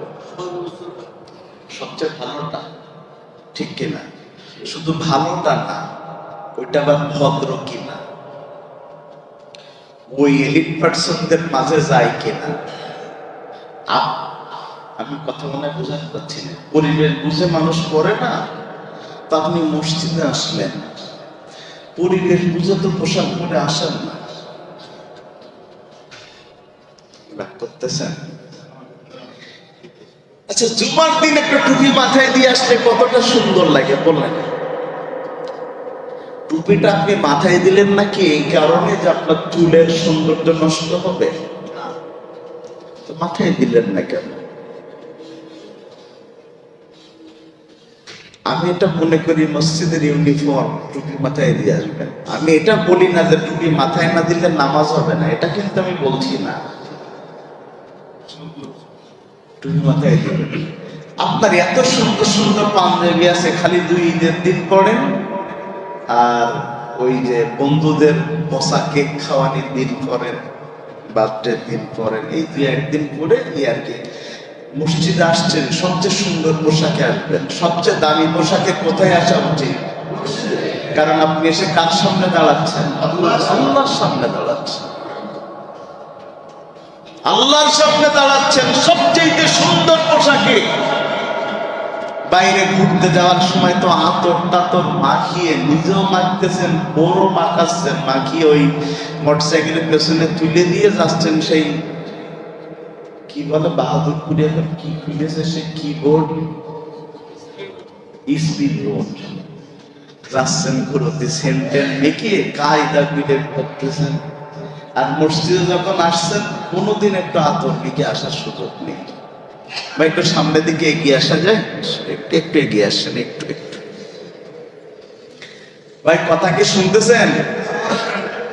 সবচেয়ে ভালোটা, ঠিক কিনা? শুধু ভালোটা না, ওইটা আবার ভদ্র কিনা, ওই এলিট পার্সনদের মাঝে যায় কিনা। আমি কথা মনে বোঝাতে পারছি না। পরিবেশ বুঝে মানুষ করে না। তা আপনি মসজিদে আসলেন, পরিবেশ বুঝে তো পোশাক পরে আসেন না। রাগ করতেছেন? আচ্ছা, জুমার দিন একটা টুপি মাথায় দিয়ে আসলে কতটা সুন্দর লাগে বললেন? টুপিটা আপনি মাথায় দিলেন নাকি এই কারণে যে আপনার চুলের সৌন্দর্য নষ্ট হবে? তো মাথায় দিলেন না কেন? আমি এটা মনে করি মসজিদের ইউনিফর্ম, টুপি মাথায় দিয়ে আসবেন। আমি এটা বলি না যে টুপি মাথায় না দিলে নামাজ হবে না, এটা কিন্তু আমি বলছি না। টুপি মাথায় দিবেন। আপনার এত সুন্দর সুন্দর পাঞ্জাবি আছে, খালি 2 ঈদের দিন পড়েন আর ওই যে বন্ধুদের বসা কেক খাওয়ানির দিন পড়েন, বার্থডের দিন পড়েন, এই 2-1 দিন পরে এই আর কি। মসজিদে আসছেন, সবচেয়ে সুন্দর পোশাকে আসবেন। সবচেয়ে দামি পোশাকে কোথায় আসা উচিত? কারণ আপনি এসে কার সামনে দাঁড়াচ্ছেন? আল্লাহর সামনে দাঁড়াচ্ছেন। আল্লাহর সামনে দাঁড়াচ্ছেন সবচেয়ে সুন্দর পোশাকে। বাইরে ঘুরতে যাওয়ার সময় তো আতর টাতর মাখিয়ে নিজেও মাখতেছেন, বড় মাখাচ্ছেন, মাখিয়ে ওই মোটরসাইকেলের পেছনে তুলে দিয়ে যাচ্ছেন। সেই কি বলে বাহাদুরপুরে এখন কি খুলেছে সে কিবোর্ড, স্পিড বোর্ড, যাচ্ছেন ঘুরতে সেন্টেন মেখে কায়দা করে করতেছেন। আর মসজিদে যখন আসছেন কোনোদিন একটু আতর মেখে আসার সুযোগ নেই। বা একটু সামনের দিকে এগিয়ে আসা যায়? একটু একটু এগিয়ে আসছেন, একটু একটু। ভাই কথা কি শুনতেছেন?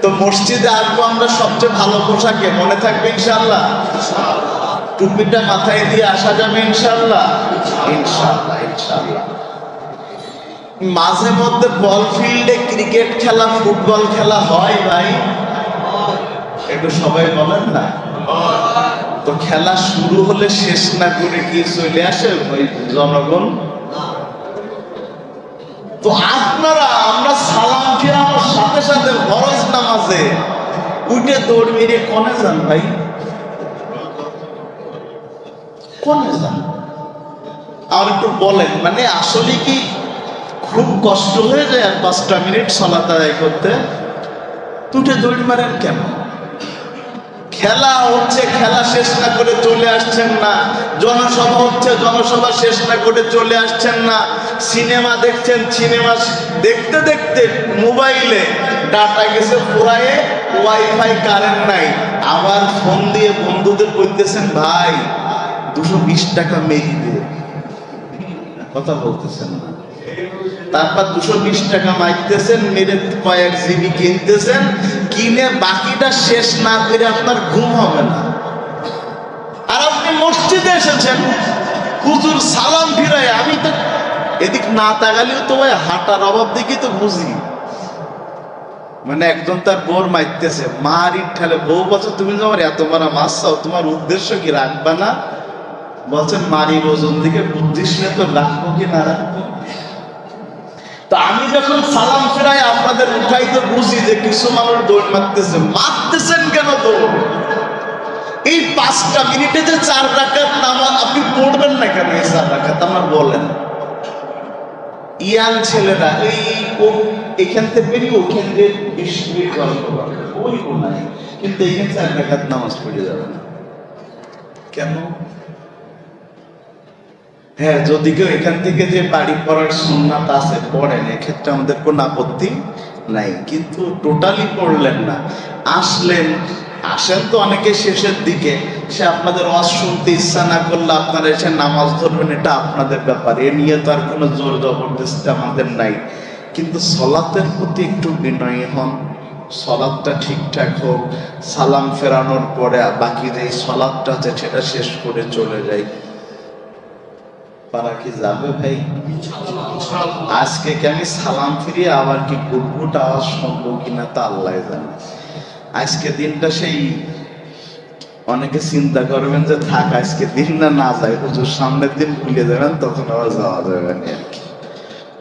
তো মসজিদে আসবো আমরা সবচেয়ে ভালো পোশাকে, মনে থাকবে ইনশাআল্লাহ। টুপিটা মাথায় দিয়ে আসা যাবে ইনশাআল্লাহ, ইনশাআল্লাহ, ইনশাআল্লাহ। মাঝে মধ্যে বল ফিল্ডে ক্রিকেট খেলা, ফুটবল খেলা হয় ভাই, একটু সবাই বলেন না। তো খেলা শুরু হলে শেষ না করে কি চলে আসে ওই জনগণ? তো আপনারা আমরা সালাম ফেরানোর সাথে সাথে ফরজ নামাজে উঠে দৌড় মেরে কোনে যান ভাই? কোনে যান? আর একটু বলেন, মানে আসলে কি খুব কষ্ট হয়ে যায় আর 5টা মিনিট সালাত আদায় করতে? তুটে দৌড় মারেন কেন? খেলা হচ্ছে, খেলা শেষ না করে চলে আসছেন না। জনসভা হচ্ছে, জনসভা শেষ না করে চলে আসছেন না। সিনেমা দেখছেন, সিনেমা দেখতে দেখতে মোবাইলে ডাটা গেছে পুরায়ে, ওয়াইফাই কারেন্ট নাই। আবার ফোন দিয়ে বন্ধুদের বলতেছেন, ভাই 220 টাকা মেরি দে, কথা বলতেছেন না। তারপর 220 টাকা মাইতেছেন, মেরে কয়েক জিবি কিনতেছেন, কিনে বাকিটা শেষ না করে আপনার ঘুম হবে না। আর আপনি মসজিদে এসেছেন, হুজুর সালাম ফিরায়, আমি তো এদিক না তাকালেও তো ভাই হাঁটার অভাব দেখি তো বুঝি। মানে একজন তার বোর মাইতেছে, মারি ঠেলে, বউ বলছে তুমি যে আমার এত মারা মাছ চাও, তোমার উদ্দেশ্য কি রাখবা না? বলছেন মারির ওজন দিকে বুদ্ধিস না, তো রাখবো কি না রাখবো। তা আমি যখন সালাম ফেরাই আপনাদের উঠাই তো বুঝি যে কিছু মানুষ দৌড় মারতেছে। মারতেছেন কেন দৌড়? এই 5টা মিনিটে যে 4 রাকাত নামাজ আপনি পড়বেন না কেন? এই 4 রাকাত আমার বলেন। ইয়াং ছেলেরা এখান থেকে বেরিয়ে ওখান থেকে 20 মিনিট গল্প করবে, ওই কোনায়, কিন্তু এখানে 4 রাকাত নামাজ পড়ে যাবে না কেন? হ্যাঁ, যদি কেউ এখান থেকে যে বাড়ি পড়ার সুন্নাত আছে পড়েন, এক্ষেত্রে আমাদের কোনো আপত্তি নাই, কিন্তু টোটালি পড়লেন না। আসেন তো অনেকে শেষের দিকে, সে আপনাদের ওয়াজ শুনতে ইচ্ছা না করলে আপনারা এসে নামাজ ধরবেন, এটা আপনাদের ব্যাপার, এ নিয়ে তো আর কোনো জোর জবরদস্তি আমাদের নাই। কিন্তু সলাতের প্রতি একটু বিনয়ী হন, সলাতটা ঠিকঠাক হোক, সালাম ফেরানোর পরে বাকি যে সলাতটা আছে সেটা শেষ করে চলে যায়। পারা কি যাবে ভাই? আজকে কি আমি সালাম ফিরিয়ে আবার কি গুটগুট আওয়াজ শুনবো কিনা তা আল্লাহ জানে। আজকে দিনটা সেই, অনেকে চিন্তা করবেন যে থাক আজকে দিন না যায়, হুজুর সামনের দিন ভুলে যাবেন, তখন আবার যাওয়া যাবে না আর কি।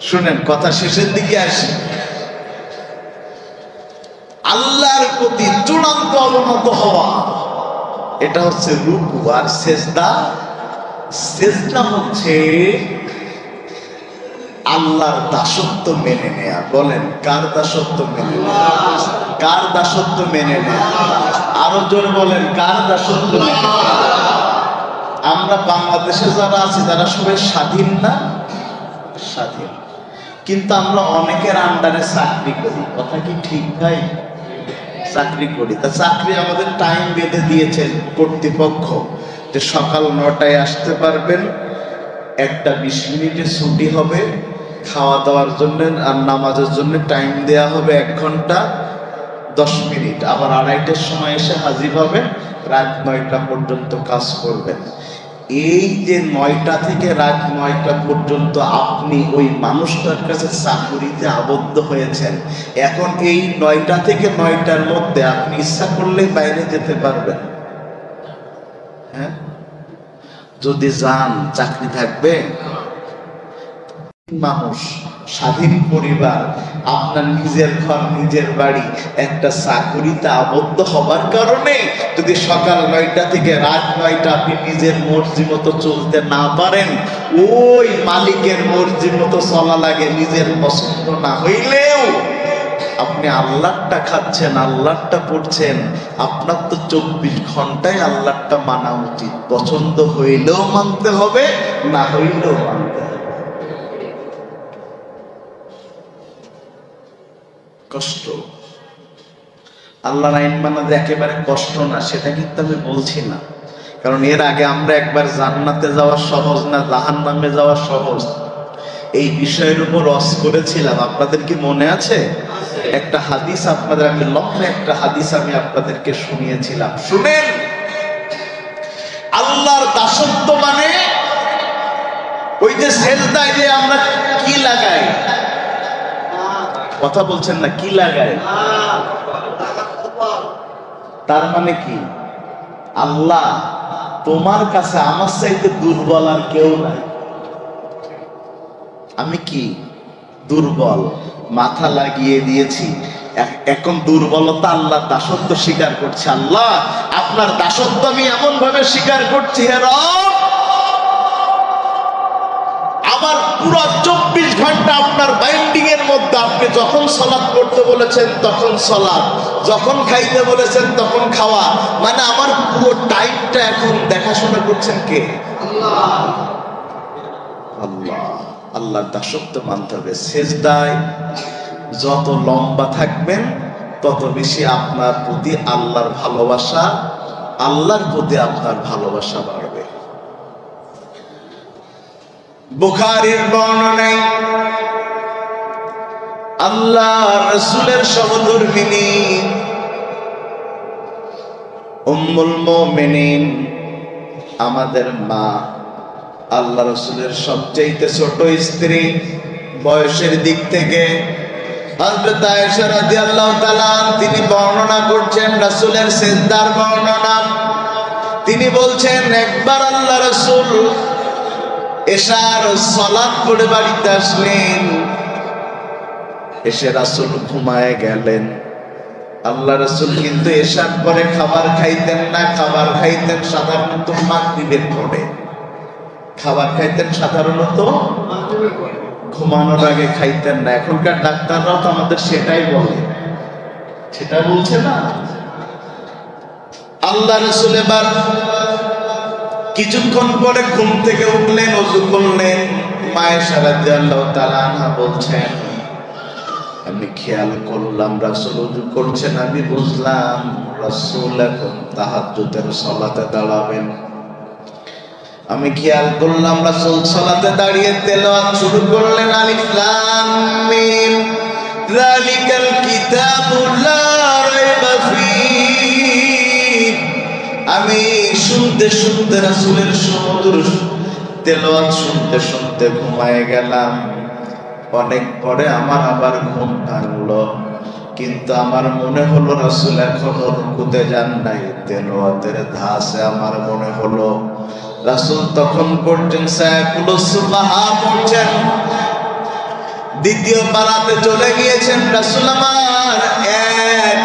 শুনেন, কথা শেষের দিকে আসি। আল্লাহর প্রতি চূড়ান্ত অবনত হওয়া, এটা হচ্ছে রুকু। আর সেজদা, সেজদা হচ্ছে আল্লাহর দাসত্ব মেনে নেয়া। বলেন, কার দাসত্ব মেনে নেয়া? কার দাসত্ব মেনে নেয়া? আরো জোরে বলেন, কার দাসত্ব মেনে নেয়া? আমরা বাংলাদেশে যারা আছি তারা সবাই স্বাধীন না? স্বাধীন, কিন্তু আমরা অনেকের আন্ডারে চাকরি করি। কথা কি ঠিক ভাই? চাকরি করি, তা চাকরি আমাদের টাইম বেঁধে দিয়েছেন কর্তৃপক্ষ, যে সকাল 9টায় আসতে পারবেন, 1টা 20 মিনিটে ছুটি হবে, খাওয়া দাওয়ার জন্য আর নামাজের জন্য টাইম দেয়া হবে 1 ঘন্টা 10 মিনিট, আবার 2:30টার সময় এসে হাজির হবেন, রাত 9টা পর্যন্ত কাজ করবেন। এই যে 9টা থেকে রাত 9টা পর্যন্ত আপনি ওই মানুষটার কাছে চাকুরিতে আবদ্ধ হয়েছেন। এখন এই 9টা থেকে 9টার মধ্যে আপনি ইচ্ছা করলেই বাইরে যেতে পারবেন। হ্যাঁ, যদি যান চাকরি থাকবে? মানুষ, স্বাধীন পরিবার, আপনার নিজের ঘর, নিজের বাড়ি, একটা চাকুরিতে আবদ্ধ হবার কারণে যদি সকাল 9টা থেকে রাত 9টা আপনি নিজের মর্জি মতো চলতে না পারেন, ওই মালিকের মর্জি মতো চলা লাগে, নিজের পছন্দ না হইলেও আপনি আল্লাহটা খাচ্ছেন, আল্লাহটা পড়ছেন, আপনার তো 24 ঘন্টায় আল্লাহটা মানা উচিত। পছন্দ হইলেও মানতে হবে, না হইলেও মানতে হবে। কষ্ট, আল্লাহর আইন মানা যে একেবারে কষ্ট না সেটা কিন্তু আমি বলছি না, কারণ এর আগে আমরা একবার জান্নাতে যাওয়া সহজ না জাহান্নামে যাওয়া সহজ, এই বিষয়ের উপর রস করেছিলাম। আপনাদের কি মনে আছে? একটা হাদিস আপনাদের, আমি লম্বা একটা হাদিস আমি আপনাদেরকে শুনিয়েছিলাম। শুনেন, আল্লাহর দাসত্ব মানে ওই যে সেজদায় যে আমরা কি লাগাই, কথা বলছেন না, কি লাগায়? তার মানে কি? আল্লাহ তোমার কাছে আমার চাইতে দুর্বল আর কেউ নাই। আমি কি দুর্বল, মাথা লাগিয়ে দিয়েছি, এখন দুর্বলতা আল্লাহর দাসত্ব স্বীকার করছে। আল্লাহ আপনার দাসত্ব আমি এমন ভাবে স্বীকার করছি, হে রব আমার পুরো 24 ঘন্টা আপনার বাইন্ডিং এর মধ্যে, আপনি যখন সালাত পড়তে বলেছেন তখন সালাত, যখন খাইতে বলেছেন তখন খাওয়া, মানে আমার পুরো টাইমটা এখন দেখাশোনা করছেন কে? আল্লাহ। আল্লাহ, আল্লাহর দাসত্ব মানতে হবে। সেজদায় যত লম্বা থাকবেন তত বেশি আপনার প্রতি আল্লাহর ভালোবাসা, আল্লাহর প্রতি আপনার ভালোবাসা বাড়বে। বুখারীর বর্ণনায় আল্লাহ রাসূলের সহধর্মিণী উম্মুল মুমিনিন, আমাদের মা, আল্লাহ রাসূলের সবচেয়ে ছোট স্ত্রী, বয়সের দিক থেকে হযরত আয়েশা রাদিয়াল্লাহু তাআলা তিনি বর্ণনা করছেন রাসূলের সিজদার বর্ণনা। তিনি বলছেন একবার আল্লাহ রাসূল এশার সালাত পড়ে বাড়িতে আসলেন, এসে রাসূল ঘুমায় গেলেন। আল্লাহ রাসূল কিন্তু এশার পরে খাবার খাইতেন না, খাবার খাইতেন সাধারণত মাগরিবের পরে, খাবার খাইতেন সাধারণত মাগরিবের পরে, ঘুমানোর আগে খাইতেন না। এখনকার ডাক্তাররাও তো আমাদের সেটাই বলে, সেটা বলছে না। আল্লাহ রাসূল এবার কিছুক্ষণ পরে ঘুম থেকে উঠলেন, ওযু করলেন। মা আয়েশা রাদিয়াল্লাহু তাআলা আনহা বলছেন আমি খেয়াল করলাম রাসূল ওযু করছেন, আমি বুঝলাম রাসূল এখন তাহাজ্জুদের সালাতে দাঁড়াবেন। আমি খেয়াল করলাম রাসূল সালাতে দাঁড়িয়ে তেলাওয়াত শুরু করলেন, আলিফ লাম মিম যালিকাল কিতাবু লা রাইবা ফীহি। আমি শুনতে শুনতে রাসূলের সুমধুর তেলাওয়াত শুনতে শুনতে ঘুমায় গেলাম। অনেক পরে আমার আবার ঘুম ভাঙলো, কিন্তু আমার মনে হলো রাসূল এখনো রুকুতে যান নাই। তেলাওয়াতের ধাসে আমার মনে হলো রাসূল তখন পড়ছেন সায়াকুলুস সুবহা পড়ছেন, দ্বিতীয় পারাতে চলে গিয়েছেন। রাসূল আমার এক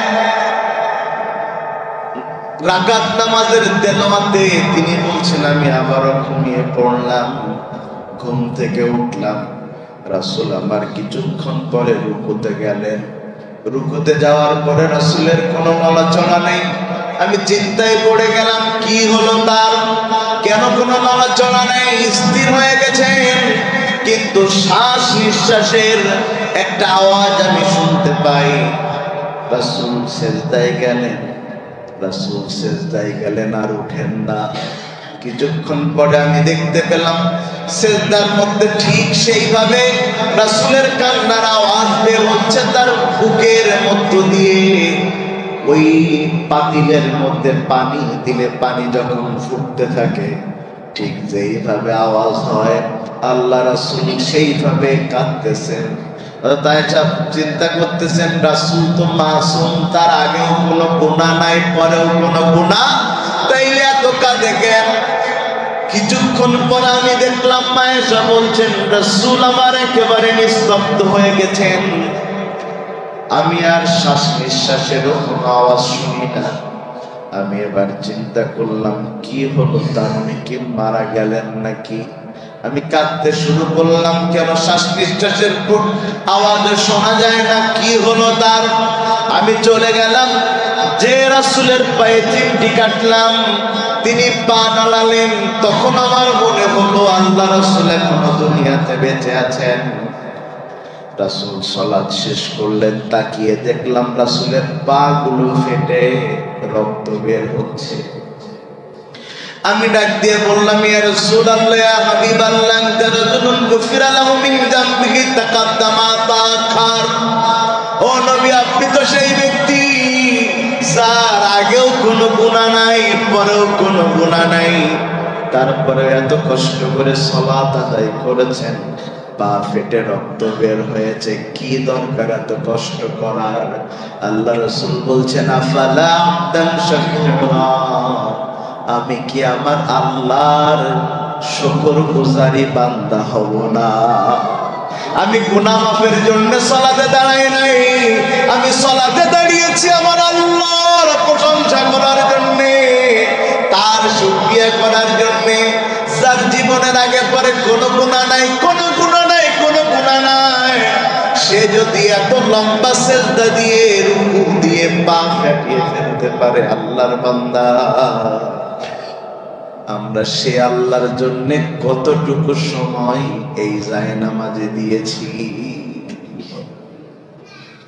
রাকাত নামাজের তেলাওয়াতে তিনি বলছেন আমি আবারও ঘুমিয়ে পড়লাম। ঘুম থেকে উঠলাম, রাসূল আমার কিছুক্ষণ পরে রুকুতে গেলেন। রুকুতে যাওয়ার পরে রাসূলের কোনো নড়াচড়া নেই। আমি চিন্তায় পড়ে গেলাম কি হলো তার, কেন কোনো নড়াচড়া নেই, স্থির হয়ে গেছেন, কিন্তু শ্বাস নিঃশ্বাসের একটা আওয়াজ আমি শুনতে পাই। রাসূল সিজদায় গেলেন, রাসূল সিজদায় গেলেন আর উঠেন না। কিছুক্ষণ পরে আমি দেখতে পেলাম সিজদার মধ্যে ঠিক সেইভাবে রাসূলের কান্নার আওয়াজ বের হচ্ছে তার বুকের মধ্য দিয়ে। ওই পাতিলের মধ্যে পানি দিলে পানি যখন ফুটতে থাকে ঠিক যেইভাবে আওয়াজ হয় আল্লাহ রাসূল সেইভাবে কাঁদতেছেন। তাই চিন্তা করতেছেন রাসূল তো মাসুম, তার আগেও কোনো গুনাহ নাই, পরেও কোনো গুনাহ, তাইলে এত কাঁদে কেন? কিছুক্ষণ পর আমি দেখলাম মা আয়েশা বলছেন রাসূল আমার একেবারে নিস্তব্ধ হয়ে গেছেন, আমি আর শ্বাস নিঃশ্বাসেরও কোনো আওয়াজ শুনি না। আমি এবার চিন্তা করলাম কি হলো, তার উনি কি মারা গেলেন নাকি? আমি কাঁদতে শুরু করলাম, কেন শ্বাস নিঃশ্বাসের আওয়াজ শোনা যায় না, কি হলো তার? আমি চলে গেলাম, যে রাসূলের পায়ে চিমটি কাটলাম তিনি পা নাড়ালেন। তখন আমার মনে হলো আল্লাহ রাসূল এখনো দুনিয়াতে বেঁচে আছেন। রাসূল সালাত শেষ করলেন, তাকিয়ে দেখলাম রাসূলের পা গুলো ফেটে রক্ত বের হচ্ছে। আমি ডাক দিয়ে বললাম ইয়া রাসূলুল্লাহ ইয়া হাবিবাল্লাহ আনতা রাজুলুন গুফিরা লাহু মিন যামবিহি তাকাদ্দামা তাআখার। ও নবী আপনি তো সেই ব্যক্তি যার আগেও কোনো গুনাহ নাই, পরেও কোনো গুনাহ নাই, তারপরে এত কষ্ট করে সালাত আদায় করেছেন, পা ফেটে রক্ত বের হয়েছে, কি দরকার এত কষ্ট করার? আল্লাহ রাসূল বলছেন আফালা আবদান শাকুরা, আমি কি আমার আল্লাহর শুকরগুজারি বান্দা হব না? আমি গুনাহ মাফের জন্য সালাতে দাঁড়াই নাই, আমি সালাতে দাঁড়িয়েছি আমার আল্লাহর প্রশংসা করার জন্য, তার শুকরিয়া করার জন্য, যার জীবনের আগে পরে কোনো গুনাহ নাই, কোনো গুনাহ নাই, কোনো গুনাহ নাই, সে যদি এত লম্বা সিজদা দিয়ে রুকু দিয়ে পা কাটিয়ে ফেলতে পারে আল্লাহর বান্দা, আমরা সে আল্লাহর জন্য কতটুকু সময় এই জায়নামাজে দিয়েছি,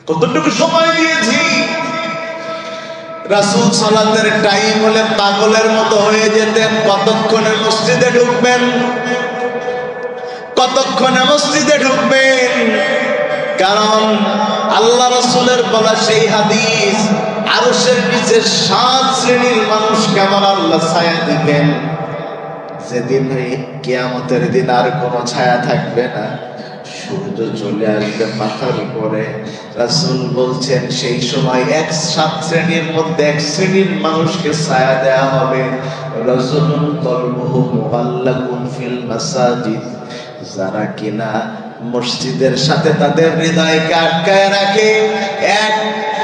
কতটুকু সময় দিয়েছি। রাসূল সালাতের টাইম হলে পাগলের মতো হয়ে যেতেন, কতক্ষণে মসজিদে ঢুকবেন, কতক্ষণে মসজিদে ঢুকবেন। কারণ আল্লাহ রাসূলের বলা সেই হাদিস, আরশের নিচে 7 শ্রেণীর মানুষকে আমার আল্লাহ ছায়া দিবেন, যেদিন কিয়ামতের দিন আর কোনো ছায়া থাকবে না, সূর্য চলে আসবে মাথার উপরে। রাসূল বলছেন সেই সময় 7 শ্রেণীর মধ্যে 1 শ্রেণীর মানুষকে ছায়া দেয়া হবে, রাজুলুন কলবুহু মুআল্লাকুন ফিল মাসাজিদ, যারা কিনা মসজিদের সাথে তাদের হৃদয়কে আটকায় রাখে, এক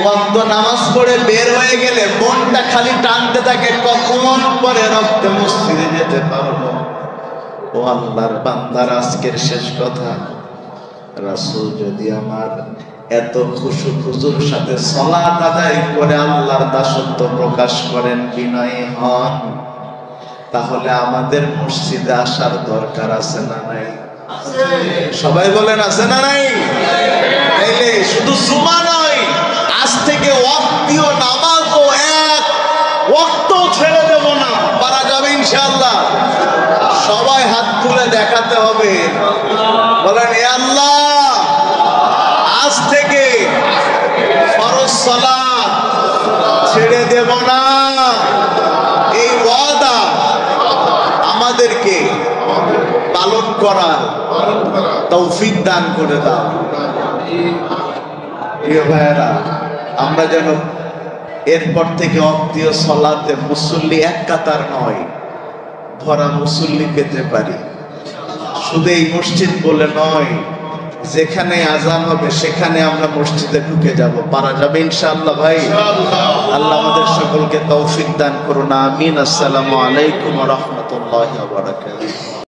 ওয়াক্ত নামাজ পড়ে বের হয়ে গেলে মনটা খালি টানতে থাকে কখন পরে রক্তে মসজিদে যেতে পারবো। ও আল্লাহর বান্দার আজকের শেষ কথা, রাসূল যদি আমার এত খুশু খুজুর সাথে সালাত আদায় করে আল্লাহর দাসত্ব প্রকাশ করেন, বিনয়ী হন, তাহলে আমাদের মসজিদে আসার দরকার আছে না নাই? সবাই বলেন আছে না নাই? তাইলে শুধু জুমা নয়, আজ থেকে ওয়াক্তীয় নামাজও এক ওয়াক্ত ছেড়ে দেব না, পারা যাবে ইনশাআল্লাহ। সবাই হাত তুলে দেখাতে হবে, বলেন এ আল্লাহ, আজ থেকে ফরজ সালাত ছেড়ে দেব না। এই ওয়াদা আমাদেরকে পালন করার তৌফিক দান করে দাও। প্রিয় ভাইয়েরা, আমরা যেন এরপর থেকে অক্তীয় সালাতে মুসল্লি এক কাতার নয়, ভরা মুসল্লি পেতে পারি। শুধু এই মসজিদ বলে নয়, যেখানে আজান হবে সেখানে আমরা মসজিদে ঢুকে যাব, পারা যাবে ইনশাআল্লাহ ভাই? আল্লাহ আমাদের সকলকে তৌফিক দান করুন, আমিন। আসসালামু আলাইকুম ওয়া রাহমাতুল্লাহি ওয়া বারাকাতুহু।